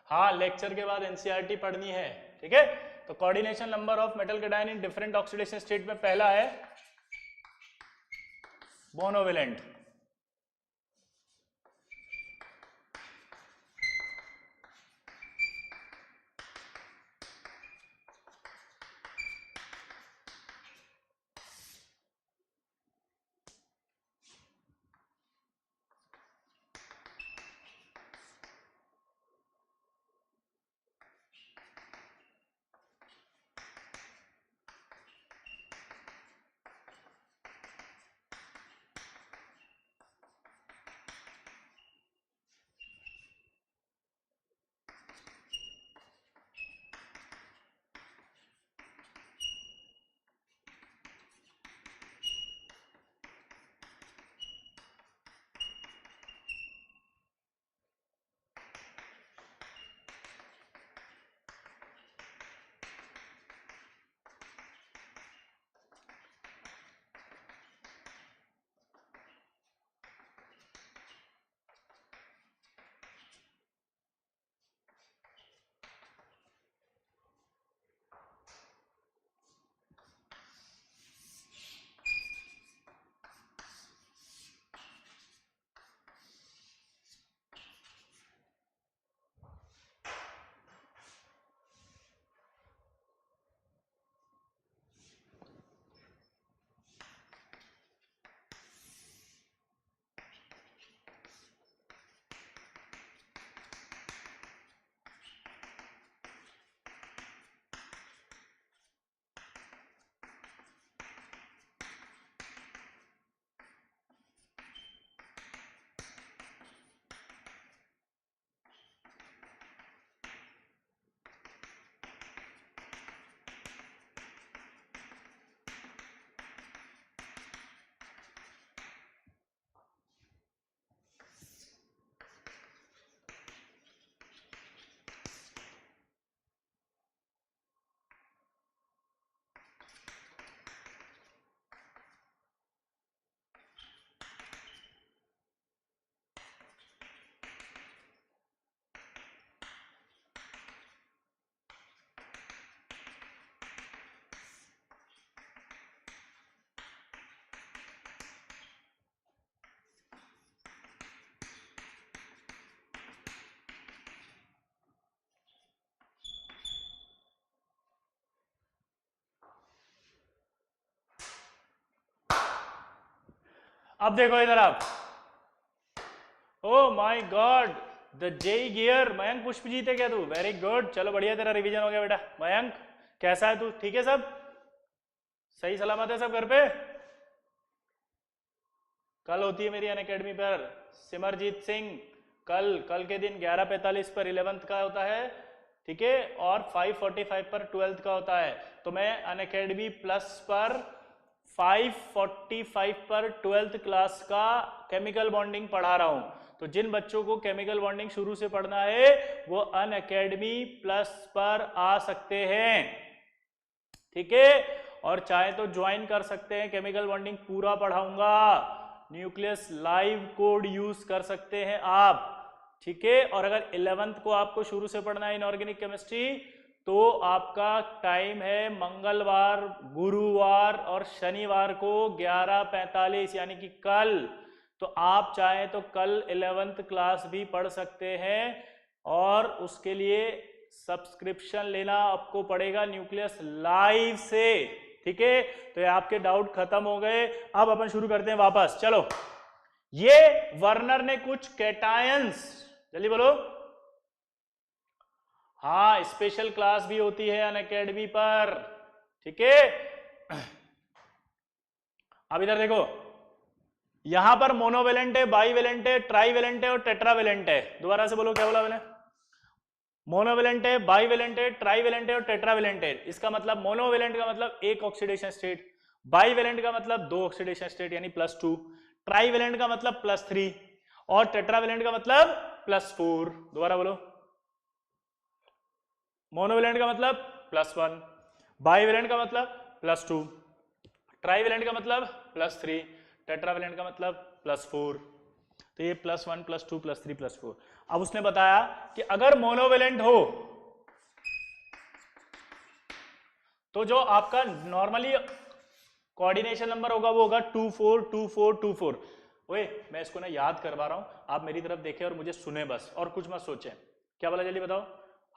S1: हाँ, लेक्चर के बाद एनसीईआरटी पढ़नी है, ठीक है? तो coordination number of metal cation in different oxidation state में पहला है मोनोवेलेंट। अब देखो इधर आप, oh my god, the JEE gear. Mayank Pushpjeet है क्या तू? वेरी गुड, चलो बढ़िया, तेरा रिवीजन हो गया बेटा। मयंक कैसा है तू? ठीक है सब? सही सलामत है सब घर पे? कल होती है मेरी अनअकैडमी पर सिमरजीत सिंह, कल के दिन 11:45 पर 11th का होता है, ठीक है, और 5:45 पर 12th का होता है। तो मैं अनअकैडमी प्लस पर 5:45 पर 12th क्लास का केमिकल बॉन्डिंग पढ़ा रहा हूं। तो जिन बच्चों को केमिकल बॉन्डिंग शुरू से पढ़ना है वो अनअकैडमी प्लस पर आ सकते हैं, ठीक है, और चाहे तो ज्वाइन कर सकते हैं। केमिकल बॉन्डिंग पूरा पढ़ाऊंगा, न्यूक्लियस लाइव कोड यूज कर सकते हैं आप, ठीक है। और अगर 11th को आपको शुरू से पढ़ना है इनऑर्गेनिक केमिस्ट्री, तो आपका टाइम है मंगलवार, गुरुवार और शनिवार को 11:45, यानी कि कल। तो आप चाहे तो कल 11th क्लास भी पढ़ सकते हैं, और उसके लिए सब्सक्रिप्शन लेना आपको पड़ेगा न्यूक्लियस लाइव से, ठीक है। तो ये आपके डाउट खत्म हो गए। अब अपन शुरू करते हैं वापस, चलो। ये वर्नर ने कुछ कैटायंस, जल्दी बोलो। हाँ, स्पेशल क्लास भी होती है अनअकैडमी पर, ठीक है। अब इधर देखो, यहां पर मोनोवेलेंट है, बाईवेलेंट है, ट्राईवेलेंट है और टेट्रावेलेंट है। दोबारा से बोलो, क्या बोला मैंने? मोनोवेलेंट है, बाईवेलेंट है, ट्राईवेलेंट है और टेट्रावेलेंट है। इसका मतलब मोनोवेलेंट का मतलब एक ऑक्सीडेशन स्टेट, बाईवेलेंट का मतलब दो ऑक्सीडेशन स्टेट यानी +2, ट्राईवेलेंट का मतलब +3 और टेट्रावेलेंट का मतलब +4। दोबारा बोलो, मोनोवेलेंट का मतलब +1, बाईवेलेंट का मतलब +2, ट्राईवेलेंट का मतलब +3, टेट्रावेलेंट का मतलब +4। तो ये +1 +2 +3 +4। अब उसने बताया कि अगर मोनोवेलेंट हो तो जो आपका नॉर्मली कोऑर्डिनेशन नंबर होगा वो होगा 242424। ओए, मैं इसको ना याद करवा रहा हूं, आप मेरी तरफ देखें और मुझे सुने बस, और कुछ मत सोचें। क्या बोला, जल्दी बताओ।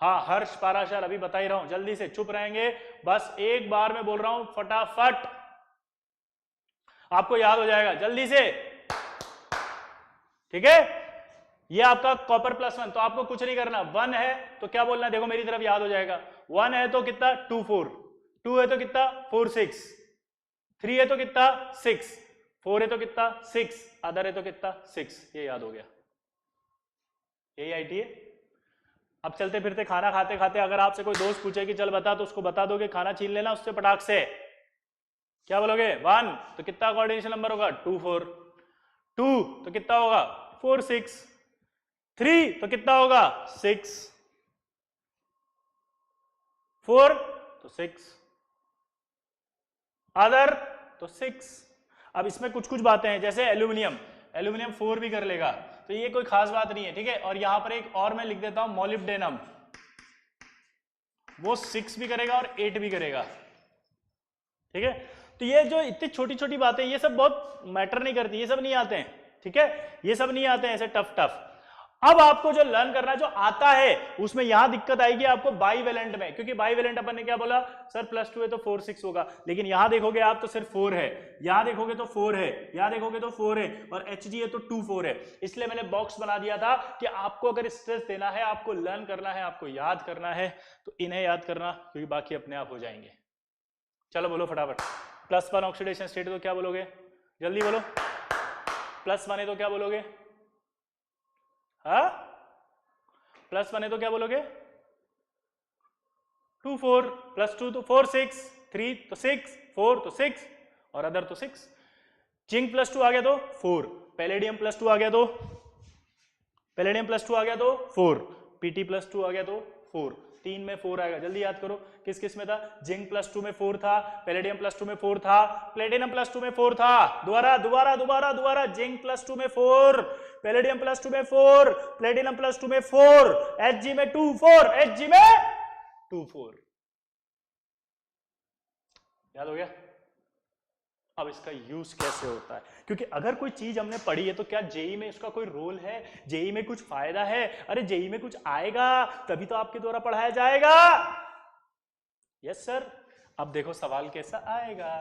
S1: हाँ, हर्ष पाराशर, अभी बता ही रहा हूं, जल्दी से, चुप रहेंगे, बस एक बार में बोल रहा हूं, फटाफट आपको याद हो जाएगा, जल्दी से, ठीक है। ये आपका कॉपर +1, तो आपको कुछ नहीं करना, 1 है तो क्या बोलना है, देखो मेरी तरफ, याद हो जाएगा। 1 है तो कितना, 2 4, 2 है तो कितना, 4 6, 3 है तो कितना, 6, 4 है तो कितना, 6, अदर है तो कितना, 6। ये याद हो गया, यही आईटी है। अब चलते फिरते खाना खाते खाते अगर आपसे कोई दोस्त पूछे कि चल बता, तो उसको बता दोगे, खाना छीन लेना उससे पटाख से। क्या बोलोगे, 1 तो कितना कोऑर्डिनेशन नंबर होगा, 2 4, 2 तो कितना होगा, 4 6, 3 तो कितना होगा, 6, 4 तो 6, अदर तो 6। अब इसमें कुछ कुछ बातें हैं, जैसे एल्यूमिनियम, एल्यूमिनियम 4 भी कर लेगा, तो ये कोई खास बात नहीं है, ठीक है। और यहां पर एक और मैं लिख देता हूं, मोलिब्डेनम, वो 6 भी करेगा और 8 भी करेगा, ठीक है। तो ये जो इतनी छोटी छोटी बातें, ये सब बहुत मैटर नहीं करती, ये सब नहीं आते हैं, ठीक है, ये सब नहीं आते हैं ऐसे टफ टफ। अब आपको जो लर्न करना है, जो आता है, उसमें यहां दिक्कत आएगी आपको बाईवेलेंट में, क्योंकि बाईवेलेंट अपन ने क्या बोला, सर +2 है तो 4 6 होगा, लेकिन यहां देखोगे आप तो सिर्फ 4 है, यहां देखोगे तो 4 है, यहां देखोगे तो 4 है, और Hg है तो 2 4 है। इसलिए मैंने बॉक्स बना दिया था कि आपको अगर स्ट्रेस देना है, आपको लर्न करना है, आपको याद करना है, तो इन्हें याद करना, क्योंकि बाकी अपने आप हो जाएंगे। चलो बोलो फटाफट, +1 ऑक्सीडेशन स्टेट है तो क्या बोलोगे, जल्दी बोलो, +1 है तो क्या बोलोगे, हाँ, +1 है तो क्या बोलोगे, 2 4, +2 तो 4 6, 3 तो 6, 4 तो 6 और अदर तो 6। जिंक +2 आ गया तो 4, पैलेडियम +2 आ गया तो, पैलेडियम +2 आ गया तो 4, पीटी +2 आ गया तो 4, 3 में 4 आएगा, जल्दी याद करो किस किस में था, जिंक +2 में 4 था, पैलेडियम +2 में 4 था, प्लेटिनम +2 में 4 था। दोबारा दोबारा दोबारा दोबारा, जिंक +2 में 4, पैलेडियम +2 में 4, प्लेटिनम +2 में 4, Hg में 2 4, Hg में 2 4। याद हो गया। अब इसका यूज कैसे होता है, क्योंकि अगर कोई चीज हमने पढ़ी है तो क्या जेई में इसका कोई रोल है, जेई में कुछ फायदा है, अरे जेई में कुछ आएगा तभी तो आपके द्वारा पढ़ाया जाएगा। Yes sir. अब देखो सवाल कैसा आएगा,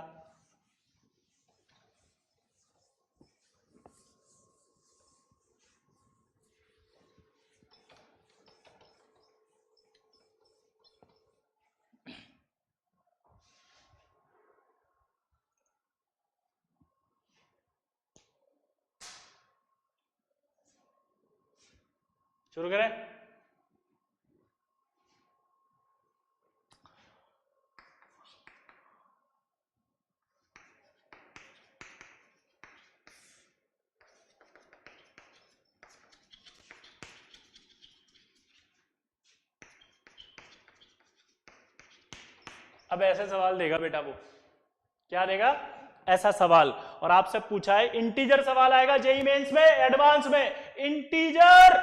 S1: शुरू करें। अब ऐसे सवाल देगा बेटा, वो क्या देगा, ऐसा सवाल, और आपसे पूछा है इंटीजर सवाल आएगा जेईई मेंस में, एडवांस में इंटीजर।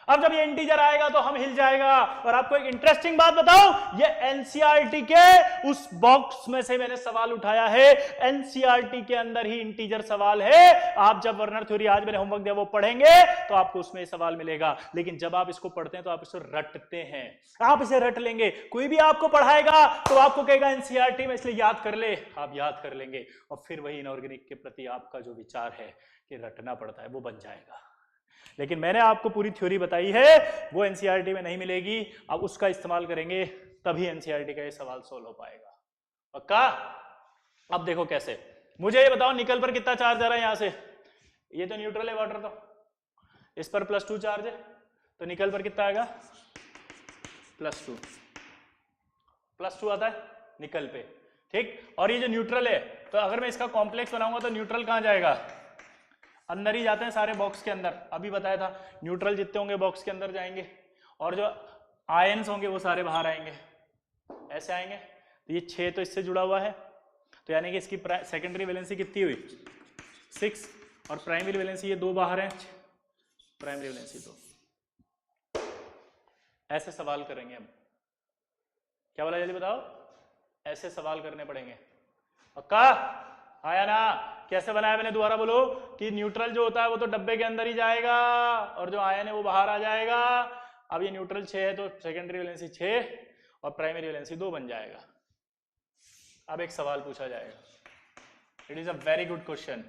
S1: अब जब ये इंटीजर आएगा तो हम हिल जाएगा। और आपको एक इंटरेस्टिंग बात बताऊं, ये एनसीईआरटी के उस बॉक्स में से मैंने सवाल उठाया है, एनसीईआरटी के अंदर ही इंटीजर सवाल है। आप जब वर्नर थ्योरी आज मैंने होमवर्क दिया वो पढ़ेंगे तो आपको उसमें सवाल मिलेगा, लेकिन जब आप इसको पढ़ते हैं तो आप इसे रटते हैं, आप इसे रट लेंगे। कोई भी आपको पढ़ाएगा तो आपको कहेगा एनसीईआरटी में, इसलिए याद कर ले, आप याद कर लेंगे, और फिर वही इनऑर्गेनिक के प्रति आपका जो विचार है कि रटना पड़ता है वो बन जाएगा। लेकिन मैंने आपको पूरी थ्योरी बताई है, वो एनसीईआरटी में नहीं मिलेगी, अब उसका इस्तेमाल करेंगे तभी एनसीईआरटी का ये सवाल सोल्व हो पाएगा। पक्का? अब देखो कैसे, मुझे ये बताओ निकल पर कितना चार्ज आ रहा है यहां से, ये तो न्यूट्रल है वाटर, तो इस पर +2 चार्ज है, तो निकल पर कितना आएगा, +2, +2 आता है निकल पे, ठीक। और ये जो न्यूट्रल है, तो अगर मैं इसका कॉम्प्लेक्स बनाऊंगा तो न्यूट्रल कहां जाएगा, अंदर ही जाते हैं सारे बॉक्स के अंदर, अभी बताया था न्यूट्रल जितने होंगे बॉक्स के अंदर जाएंगे, और जो आयंस होंगे वो सारे बाहर आएंगे, ऐसे आएंगे। तो ये 6 तो इससे जुड़ा हुआ है, तो यानी कि इसकी सेकेंडरी वैलेंसी कितनी हुई, 6, और प्राइमरी वैलेंसी ये 2 बाहर हैं, प्राइमरी वैलेंसी 2। ऐसे सवाल करेंगे हम, क्या बोला जल्दी बताओ, ऐसे सवाल करने पड़ेंगे। पक्का? आया ना? कैसे बनाया मैंने, दोबारा बोलो, कि न्यूट्रल जो होता है वो तो डब्बे के अंदर ही जाएगा और जो आयन है वो बाहर आ जाएगा। अब ये न्यूट्रल 6 है तो सेकेंडरी वैलेंसी 6 और प्राइमरी वैलेंसी 2 बन जाएगा। अब एक सवाल पूछा जाएगा, it is a very good question.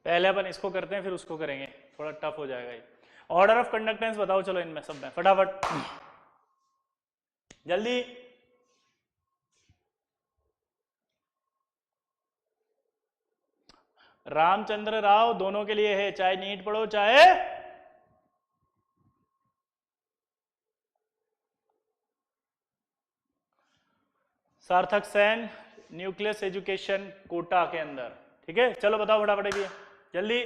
S1: पहले अपन इसको करते हैं फिर उसको करेंगे, थोड़ा टफ हो जाएगा ये। ऑर्डर ऑफ कंडक्टेंस बताओ चलो इनमें सब में फटाफट, जल्दी। रामचंद्र राव दोनों के लिए है, चाहे नीट पढ़ो चाहे सार्थक सेन न्यूक्लियस एजुकेशन कोटा के अंदर, ठीक है। चलो बताओ फटाफट भी जल्दी।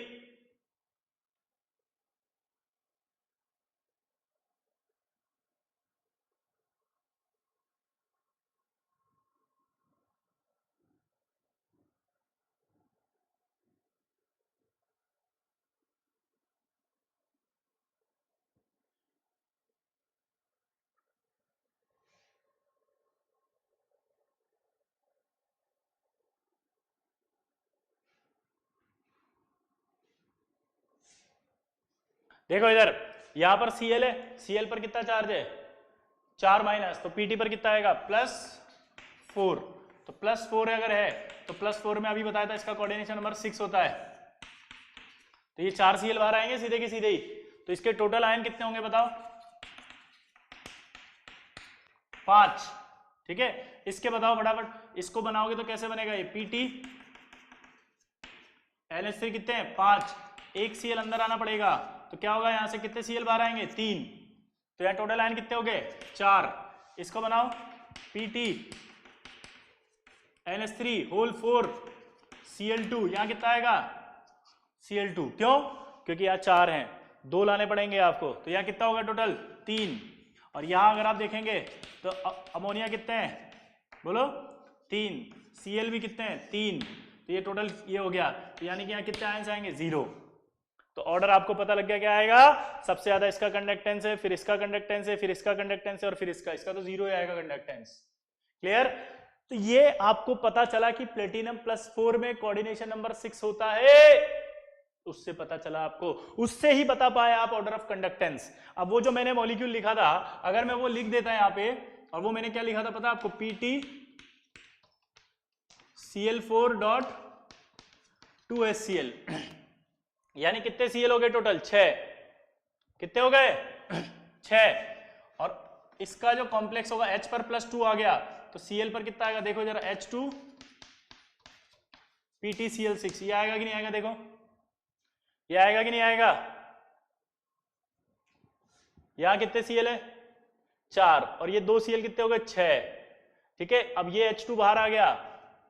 S1: देखो इधर, यहां पर Cl है, Cl पर कितना चार्ज है 4 माइनस, तो Pt पर कितना आएगा +4, तो +4 अगर है तो +4 में अभी बताया था इसका कोऑर्डिनेशन नंबर 6 होता है, तो ये 4 Cl बाहर आएंगे सीधे के सीधे ही, तो इसके टोटल आयन कितने होंगे बताओ 5, ठीक है। इसके बताओ फटाफट, इसको बनाओगे तो कैसे बनेगा ये Pt NH3 कितने हैं 5, एक Cl अंदर आना पड़ेगा तो क्या होगा, यहां से कितने Cl बाहर आएंगे, 3, तो यहाँ टोटल आयन कितने हो गए, 4। इसको बनाओ Pt NH3 होल 4 Cl2, यहां कितना आएगा Cl2, क्यों, क्योंकि यहाँ 4 हैं, 2 लाने पड़ेंगे आपको, तो यहाँ कितना होगा टोटल 3। और यहाँ अगर आप देखेंगे तो अमोनिया कितने हैं, बोलो 3, Cl भी कितने हैं 3, तो ये टोटल ये हो गया, तो यानी कि यहाँ कितने आयंस आएंगे 0। तो ऑर्डर आपको पता लग गया क्या आएगा, सबसे ज्यादा इसका कंडक्टेंस है, फिर इसका कंडक्टेंस है, फिर इसका कंडक्टेंस है, और फिर इसका तो 0 ही आएगा कंडक्टेंस। क्लियर। तो ये आपको पता चला कि प्लेटिनम +4 में कोऑर्डिनेशन नंबर 6 होता है, उससे पता चला आपको, उससे ही बता पाए आप ऑर्डर ऑफ कंडक्टेंस। अब वो जो मैंने मॉलिक्यूल लिखा था, अगर मैं वो लिख देता यहाँ पे, और वो मैंने क्या लिखा था पता आपको, Pt Cl4.2HCl, यानी कितने Cl हो गए टोटल, 6, कितने हो गए 6, और इसका जो कॉम्प्लेक्स होगा H पर +2 आ गया, तो Cl पर कितना आएगा देखो जरा, H2 PtCl6, ये आएगा कि नहीं आएगा, देखो ये आएगा कि नहीं आएगा, यहां कितने Cl है 4, और ये 2 Cl कितने हो गए 6, ठीक है। अब ये H2 बाहर आ गया,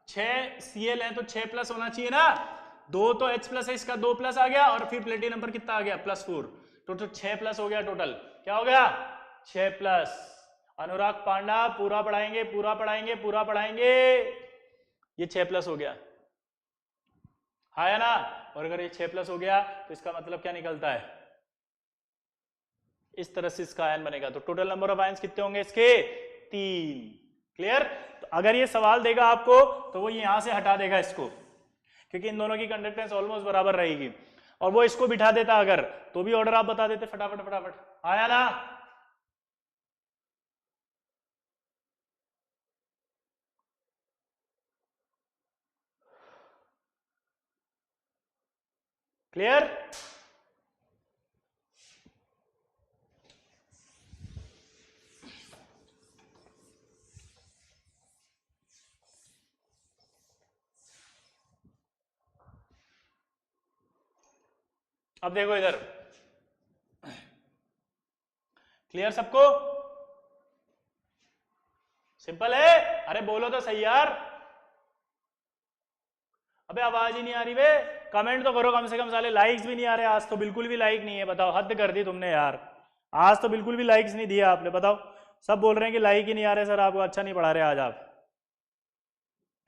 S1: 6 Cl है तो 6+ होना चाहिए ना, 2 तो H+ है, इसका 2+ आ गया, और फिर प्लेटिनम पर कितना आ गया +4, टोटल 6+ हो गया, टोटल क्या हो गया 6+। अनुराग पांडा पूरा पढ़ाएंगे, पूरा पढ़ाएंगे, पूरा पढ़ाएंगे, ये 6+ हो गया, हाँ या ना। और अगर ये 6+ हो गया तो इसका मतलब क्या निकलता है, इस तरह से इसका आयन बनेगा, तो टोटल नंबर ऑफ आयंस कितने होंगे इसके, 3। क्लियर। तो अगर ये सवाल देगा आपको तो वो यहां से हटा देगा इसको, क्योंकि इन दोनों की कंडक्टेंस ऑलमोस्ट बराबर रहेगी, और वो इसको बिठा देता अगर, तो भी ऑर्डर आप बता देते फटाफट फटाफट, आया ना। क्लियर। अब देखो इधर, क्लियर सबको, सिंपल है, अरे बोलो तो सही यार, अबे आवाज ही नहीं आ रही बे, कमेंट तो करो कम से कम, साले लाइक्स भी नहीं आ रहे आज तो, बिल्कुल भी लाइक नहीं है, बताओ हद कर दी तुमने यार, आज तो बिल्कुल भी लाइक्स नहीं दिया आपने, बताओ। सब बोल रहे हैं कि लाइक ही नहीं आ रहे सर, आपको अच्छा नहीं पढ़ा रहे आज आप,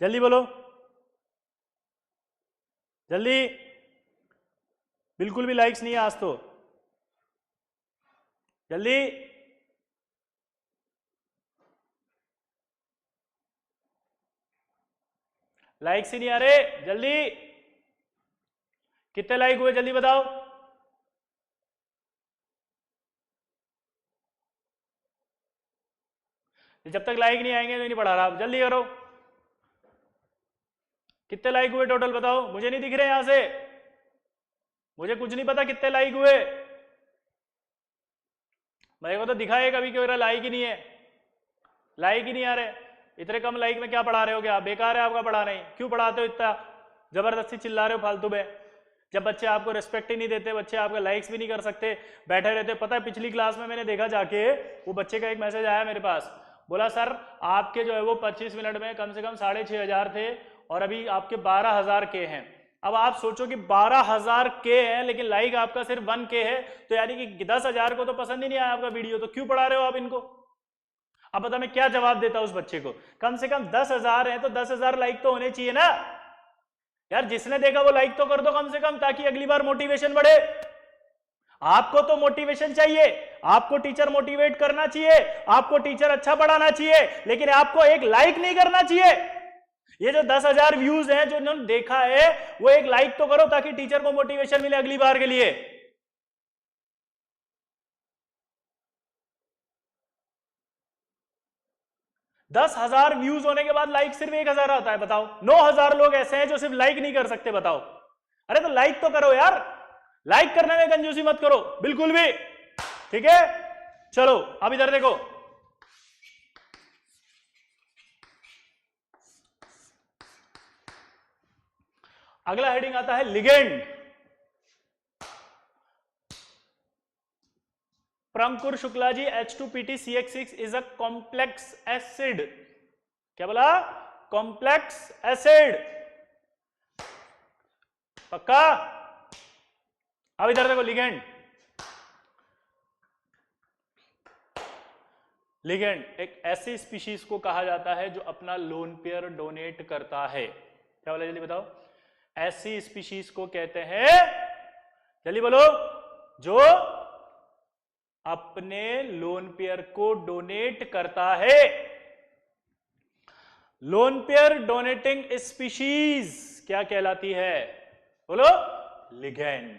S1: जल्दी बोलो जल्दी, बिल्कुल भी लाइक्स नहीं है आज तो, जल्दी। लाइक्स ही नहीं आ रहे, जल्दी, कितने लाइक हुए जल्दी बताओ। जब तक लाइक नहीं आएंगे तो नहीं पढ़ा रहा, जल्दी करो, कितने लाइक हुए टोटल बताओ, मुझे नहीं दिख रहे यहां से, मुझे कुछ नहीं पता कितने लाइक हुए, मेरे को तो दिखा है कभी, क्यों लाइक ही नहीं है, लाइक ही नहीं आ रहे, इतने कम लाइक में क्या पढ़ा रहे हो, क्या बेकार है आपका पढ़ाना ही, क्यों पढ़ाते हो इतना जबरदस्ती चिल्ला रहे हो फालतू में, जब बच्चे आपको रिस्पेक्ट ही नहीं देते, बच्चे आपका लाइक्स भी नहीं कर सकते, बैठे रहते। पता है पिछली क्लास में मैंने देखा जाके, वो बच्चे का एक मैसेज आया मेरे पास, बोला सर आपके जो है वो 25 मिनट में कम से कम 6,500 थे, और अभी आपके 12,000 के हैं। अब आप सोचो कि 12,000 के हैं, लेकिन लाइक आपका सिर्फ 1 के है, तो यानी कि 10,000 को तो पसंद ही नहीं आया आपका वीडियो, तो क्यों पढ़ा रहे हो आप इनको। अब बता मैं क्या जवाब देता उस बच्चे को, कम से कम 10,000 है तो 10,000 लाइक तो होने चाहिए ना यार, जिसने देखा वो लाइक तो कर दो कम से कम, ताकि अगली बार मोटिवेशन बढ़े। आपको तो मोटिवेशन चाहिए, आपको टीचर मोटिवेट करना चाहिए, आपको टीचर अच्छा पढ़ाना चाहिए, लेकिन आपको एक लाइक नहीं करना चाहिए। ये जो 10,000 व्यूज हैं जो इन्होंने देखा है, वो एक लाइक तो करो ताकि टीचर को मोटिवेशन मिले अगली बार के लिए। दस 10,000 व्यूज होने के बाद लाइक सिर्फ 1,000 आता है, बताओ। 9,000 लोग ऐसे हैं जो सिर्फ लाइक नहीं कर सकते, बताओ। अरे तो लाइक तो करो यार, लाइक करने में कंजूसी मत करो बिल्कुल भी, ठीक है। चलो अब इधर देखो, अगला हेडिंग आता है ligand. Prankur Shukla ji, H2PT-CH6 is a complex acid. क्या बोला? Complex acid. पक्का? अब इधर देखो, लिगेंड। लिगेंड एक ऐसी स्पीशीज को कहा जाता है जो अपना लोन पेयर डोनेट करता है। क्या बोला, जल्दी बताओ? ऐसी स्पीशीज को कहते हैं, जल्दी बोलो, जो अपने लोन पेयर को डोनेट करता है। लोन पेयर डोनेटिंग स्पीशीज क्या कहलाती है? बोलो, ligand.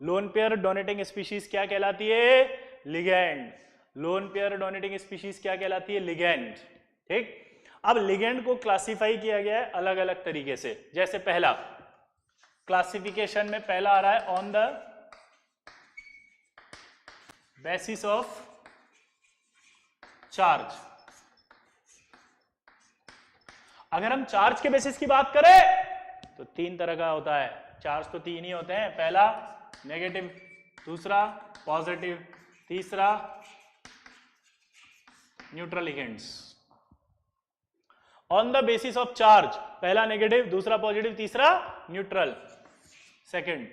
S1: Lone pair donating species क्या कहलाती है? Ligand. Lone pair donating species क्या कहलाती है? लिगेंड। ठीक। अब लिगेंड को क्लासिफाई किया गया है अलग अलग तरीके से। जैसे पहला क्लासिफिकेशन में पहला आ रहा है on the basis of charge. अगर हम चार्ज के बेसिस की बात करें तो तीन तरह का होता है। चार्ज तो तीन ही होते हैं, पहला नेगेटिव, दूसरा पॉजिटिव, तीसरा neutral ligands. On the basis of charge, पहला नेगेटिव, दूसरा पॉजिटिव, तीसरा न्यूट्रल। सेकंड,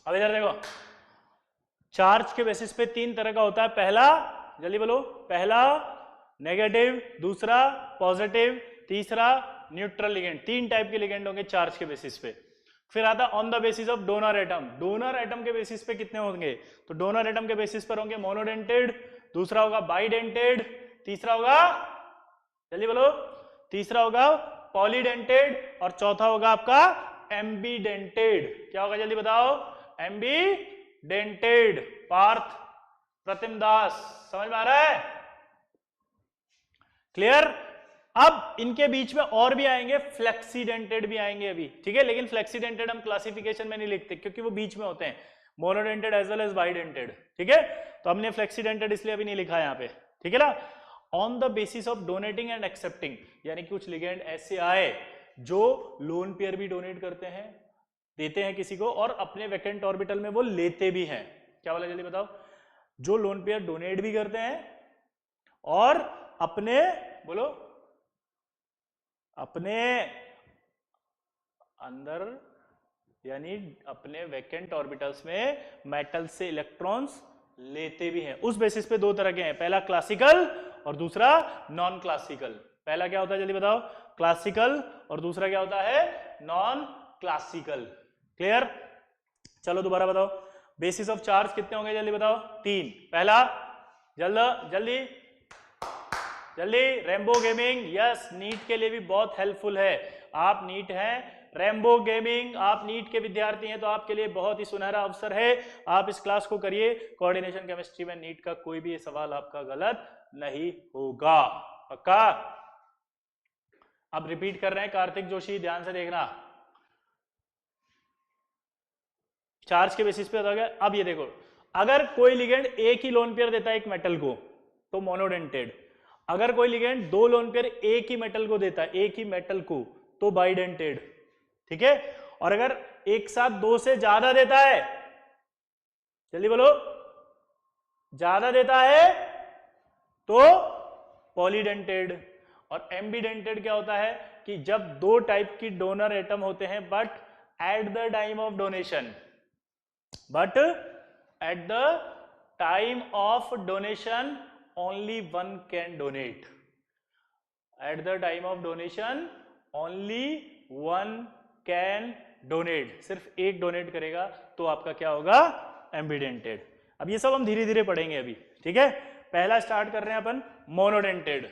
S1: अब इधर देखो, चार्ज के बेसिस पे तीन तरह का होता है। पहला, जल्दी बोलो, पहला नेगेटिव, दूसरा पॉजिटिव, तीसरा न्यूट्रल लिगेंड। तीन टाइप के लिगेंड होंगे चार्ज के बेसिस पे। फिर आता on the basis of donor atom. Donor atom के बेसिस पे कितने होंगे? तो डोनर एटम के बेसिस पर होंगे मोनोडेंटेड, दूसरा होगा बाइडेंटेड, तीसरा होगा, जल्दी बोलो, तीसरा होगा पॉलीडेंटेड, और चौथा होगा आपका एम्बीडेंटेड। क्या होगा, जल्दी बताओ? एम्बीडेंटेड। पार्थ प्रतिम दास, समझ में आ रहा है? क्लियर? अब इनके बीच में और भी आएंगे, फ्लेक्सीडेंटेड भी आएंगे अभी, ठीक है। लेकिन फ्लेक्सीडेंटेड हम क्लासिफिकेशन में नहीं लिखते क्योंकि वो बीच में होते हैं, monodentate as well as bidentate, ठीक है। तो हमने फ्लेक्सीडेंटेड इसलिए अभी नहीं लिखा है यहां पे, ठीक है ना। On the basis of donating and accepting, यानी कुछ लिगेंड ऐसे आए जो लोन पेयर भी डोनेट करते हैं, देते हैं किसी को, और अपने वैकेंट ऑर्बिटल में वो लेते भी हैं। क्या बोला, जल्दी बताओ? जो लोन पेयर डोनेट भी करते हैं और अपने, बोलो, अपने अंदर यानी अपने वैकेंट ऑर्बिटल्स में मेटल से इलेक्ट्रॉन्स लेते भी हैं। उस बेसिस पे दो तरह के हैं, पहला क्लासिकल और दूसरा नॉन क्लासिकल। पहला क्या होता है, जल्दी बताओ? क्लासिकल, और दूसरा क्या होता है? Non classical. क्लियर? चलो दोबारा बताओ, बेसिस ऑफ चार्ज कितने होंगे, जल्दी बताओ? तीन। पहला, जल्दी जल्दी, रेम्बो गेमिंग। यस, नीट के लिए भी बहुत हेल्पफुल है। आप नीट हैं, रेम्बो गेमिंग, आप नीट के विद्यार्थी हैं, तो आपके लिए बहुत ही सुनहरा अवसर है। आप इस क्लास को करिए। कोऑर्डिनेशन केमिस्ट्री में नीट का कोई भी सवाल आपका गलत नहीं होगा, पक्का? अब रिपीट कर रहे हैं, कार्तिक जोशी ध्यान से देखना। चार्ज के बेसिस पे होता है। अब ये देखो, अगर कोई लिगेंड एक ही लोन पेयर देता है एक मेटल को तो मोनोडेंटेड, अगर कोई लिगेंड दो लोन पेयर एक ही मेटल को देता है, एक ही मेटल को, तो बाइडेंटेड, ठीक है। और अगर एक साथ दो से ज्यादा देता है, जल्दी बोलो, ज्यादा देता है तो पॉलीडेंटेड। और एम्बीडेंटेड क्या होता है कि जब दो टाइप की डोनर एटम होते हैं but at the time of donation, only one can donate. At the time of donation only one can donate, सिर्फ एक डोनेट करेगा तो आपका क्या होगा, एम्बीडेंटेड। अब ये सब हम धीरे धीरे पढ़ेंगे अभी, ठीक है। पहला स्टार्ट कर रहे हैं अपन मोनोडेंटेड।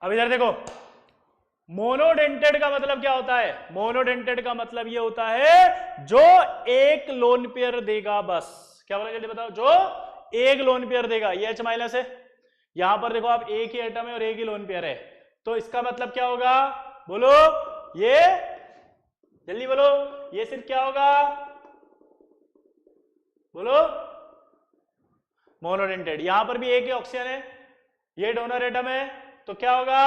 S1: अब इधर देखो, मोनोडेंटेड का मतलब क्या होता है, मोनोडेंटेड का मतलब ये होता है जो एक लोन पेयर देगा बस। क्या बोला जल्दी बताओ, जो एक लोन पेयर देगा। ये H माइनस है, यहां पर देखो आप एक ही एटम है और एक ही लोन पेयर है, तो इसका मतलब क्या होगा, बोलो ये, जल्दी बोलो, ये सिर्फ क्या होगा, बोलो मोनोडेंटेड। यहां पर भी एक ही ऑक्सीजन है, ये डोनर एटम है, तो क्या होगा,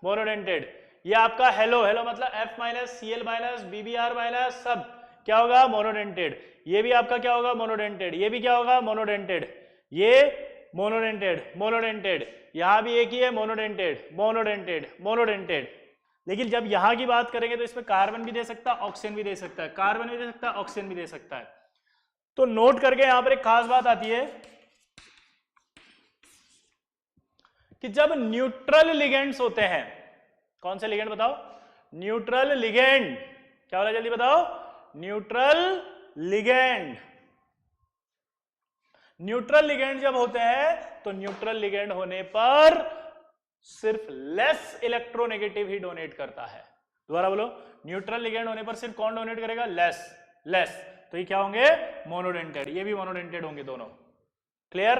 S1: मोनोडेंटेड। ये आपका हेलो, हेलो मतलब F minus, Cl minus, BBr minus, सब क्या होगा, मोनोडेंटेड। ये भी आपका क्या होगा, मोनोडेंटेड। ये भी क्या होगा, मोनोडेंटेड। ये मोनोडेंटेड, मोनोडेंटेड। यहां भी एक ही है, मोनोडेंटेड, मोनोडेंटेड, मोनोडेंटेड। लेकिन जब यहां की बात करेंगे तो इसमें कार्बन भी दे सकता है, ऑक्सीजन भी दे सकता है, कार्बन भी दे सकता है, ऑक्सीजन भी दे सकता है। तो नोट करके यहां पर एक खास बात आती है कि जब न्यूट्रल लिगेंड्स होते हैं, कौन से लिगेंड बताओ, न्यूट्रल लिगेंड। क्या बोला जल्दी बताओ, न्यूट्रल लिगेंड। न्यूट्रल लिगेंड जब होते हैं तो न्यूट्रल लिगेंड होने पर सिर्फ लेस इलेक्ट्रोनेगेटिव ही डोनेट करता है। दोबारा बोलो, न्यूट्रल लिगेंड होने पर सिर्फ कौन डोनेट करेगा, लेस, लेस। तो ये क्या होंगे, मोनोडेंटेड। ये भी मोनोडेंटेड होंगे दोनों। क्लियर।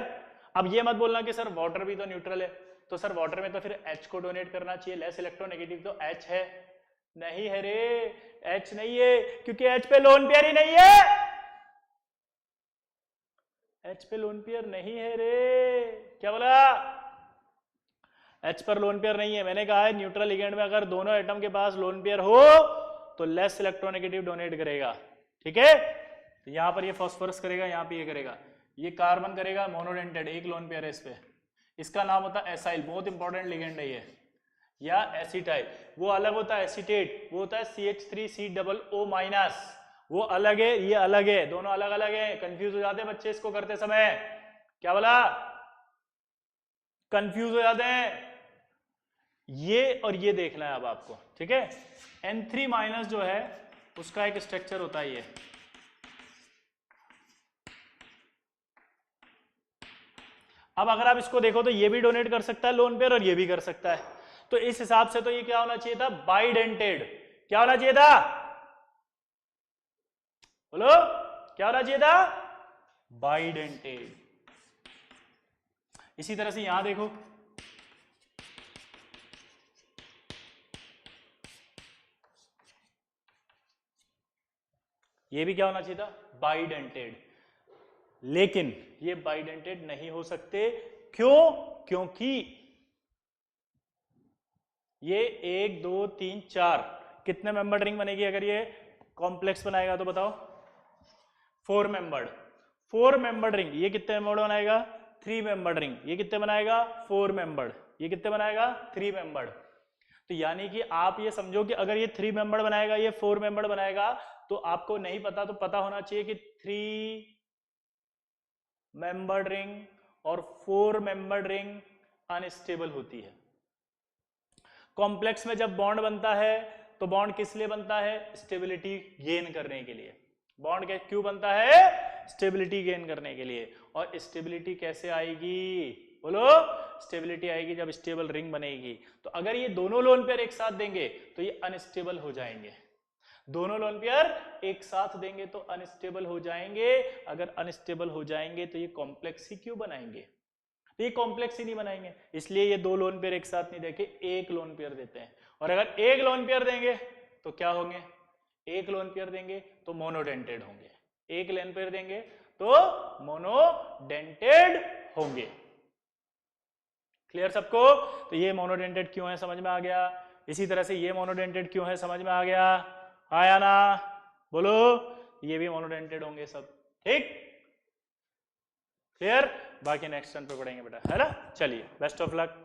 S1: अब ये मत बोलना कि सर वाटर भी तो न्यूट्रल है, तो सर वाटर में तो फिर H को डोनेट करना चाहिए, लेस इलेक्ट्रोनेगेटिव तो H है। नहीं है रे, H नहीं है, क्योंकि H पे लोन पेयर ही नहीं है, H पे लोन पेयर नहीं है रे। क्या बोला, H पर लोन पेयर नहीं है। मैंने कहा है न्यूट्रल लिगेंड में अगर दोनों एटम के पास लोन पेयर हो तो लेस इलेक्ट्रोनेगेटिव डोनेट करेगा, ठीक है। तो यहां पर ये फास्फोरस करेगा, यहां पे ये करेगा, ये कार्बन करेगा, मोनोडेंटेड, एक लोन पेयर है इस पे। इसका नाम होता है एसाइल, बहुत इंपॉर्टेंट लिगेंड है ये, या एसिटाइल। वो अलग होता है एसीटेट, वो होता है CH3COO-, वो अलग है, ये अलग है, दोनों अलग अलग है। कंफ्यूज हो जाते हैं बच्चे इसको करते समय, क्या बोला, कंफ्यूज हो जाते हैं। ये और ये देखना है अब आपको, ठीक है। N3- जो है उसका एक स्ट्रक्चर होता है ये, अब अगर आप इसको देखो तो ये भी डोनेट कर सकता है लोन पेयर और ये भी कर सकता है, तो इस हिसाब से तो ये क्या होना चाहिए था, बाइडेंटेड। क्या होना चाहिए था, बोलो क्या होना चाहिए था, बाइडेंटेड। इसी तरह से यहां देखो, ये भी क्या होना चाहिए था, बाइडेंटेड। लेकिन ये बाइडेंटेड नहीं हो सकते, क्यों, क्योंकि ये 1 2 3 4 कितने मेंबर्ड रिंग बनेगी अगर ये कॉम्प्लेक्स बनाएगा तो बताओ, 4 मेंबर्ड। 4 मेंबर्ड रिंग, ये कितने मेंबर्ड बनाएगा, 3 मेंबर्ड रिंग, ये कितने बनाएगा, 4 मेंबर्ड, ये कितने बनाएगा, 3 मेंबर्ड। तो यानी कि आप ये समझो कि अगर ये 3 मेंबर्ड बनाएगा, ये 4 मेंबर्ड बनाएगा, तो आपको नहीं पता तो पता होना चाहिए कि 3 मेंबर्ड रिंग और 4 मेंबर्ड रिंग अनस्टेबल होती है। कॉम्प्लेक्स में जब बॉन्ड बनता है तो बॉन्ड किस लिए बनता है, स्टेबिलिटी गेन करने के लिए। बॉन्ड क्यों बनता है, स्टेबिलिटी गेन करने के लिए। और स्टेबिलिटी कैसे आएगी, बोलो, स्टेबिलिटी आएगी जब स्टेबल रिंग बनेगी। तो अगर ये दोनों लोन पेयर एक साथ देंगे तो ये अनस्टेबल हो जाएंगे, दोनों लोन पेयर एक साथ देंगे तो अनस्टेबल हो जाएंगे। अगर अनस्टेबल हो जाएंगे तो ये कॉम्प्लेक्स ही क्यों बनाएंगे, तो ये कॉम्प्लेक्स ही नहीं बनाएंगे, इसलिए ये 2 लोन पेयर एक साथ नहीं देके 1 लोन पेयर देते हैं। और अगर 1 लोन पेयर देंगे तो क्या होंगे, 1 लोन पेयर देंगे तो मोनोडेंटेड होंगे, 1 लोन पेयर देंगे तो मोनोडेंटेड होंगे। क्लियर सबको, तो ये मोनोडेंटेड क्यों है समझ में आ गया। इसी तरह से ये मोनोडेंटेड क्यों है समझ में आ गया, आया ना, बोलो, ये भी मोनोडेंटेड होंगे सब, ठीक, क्लियर। बाकी नेक्स्ट टर्न पे पढ़ेंगे बेटा, है ना। चलिए, बेस्ट ऑफ लक।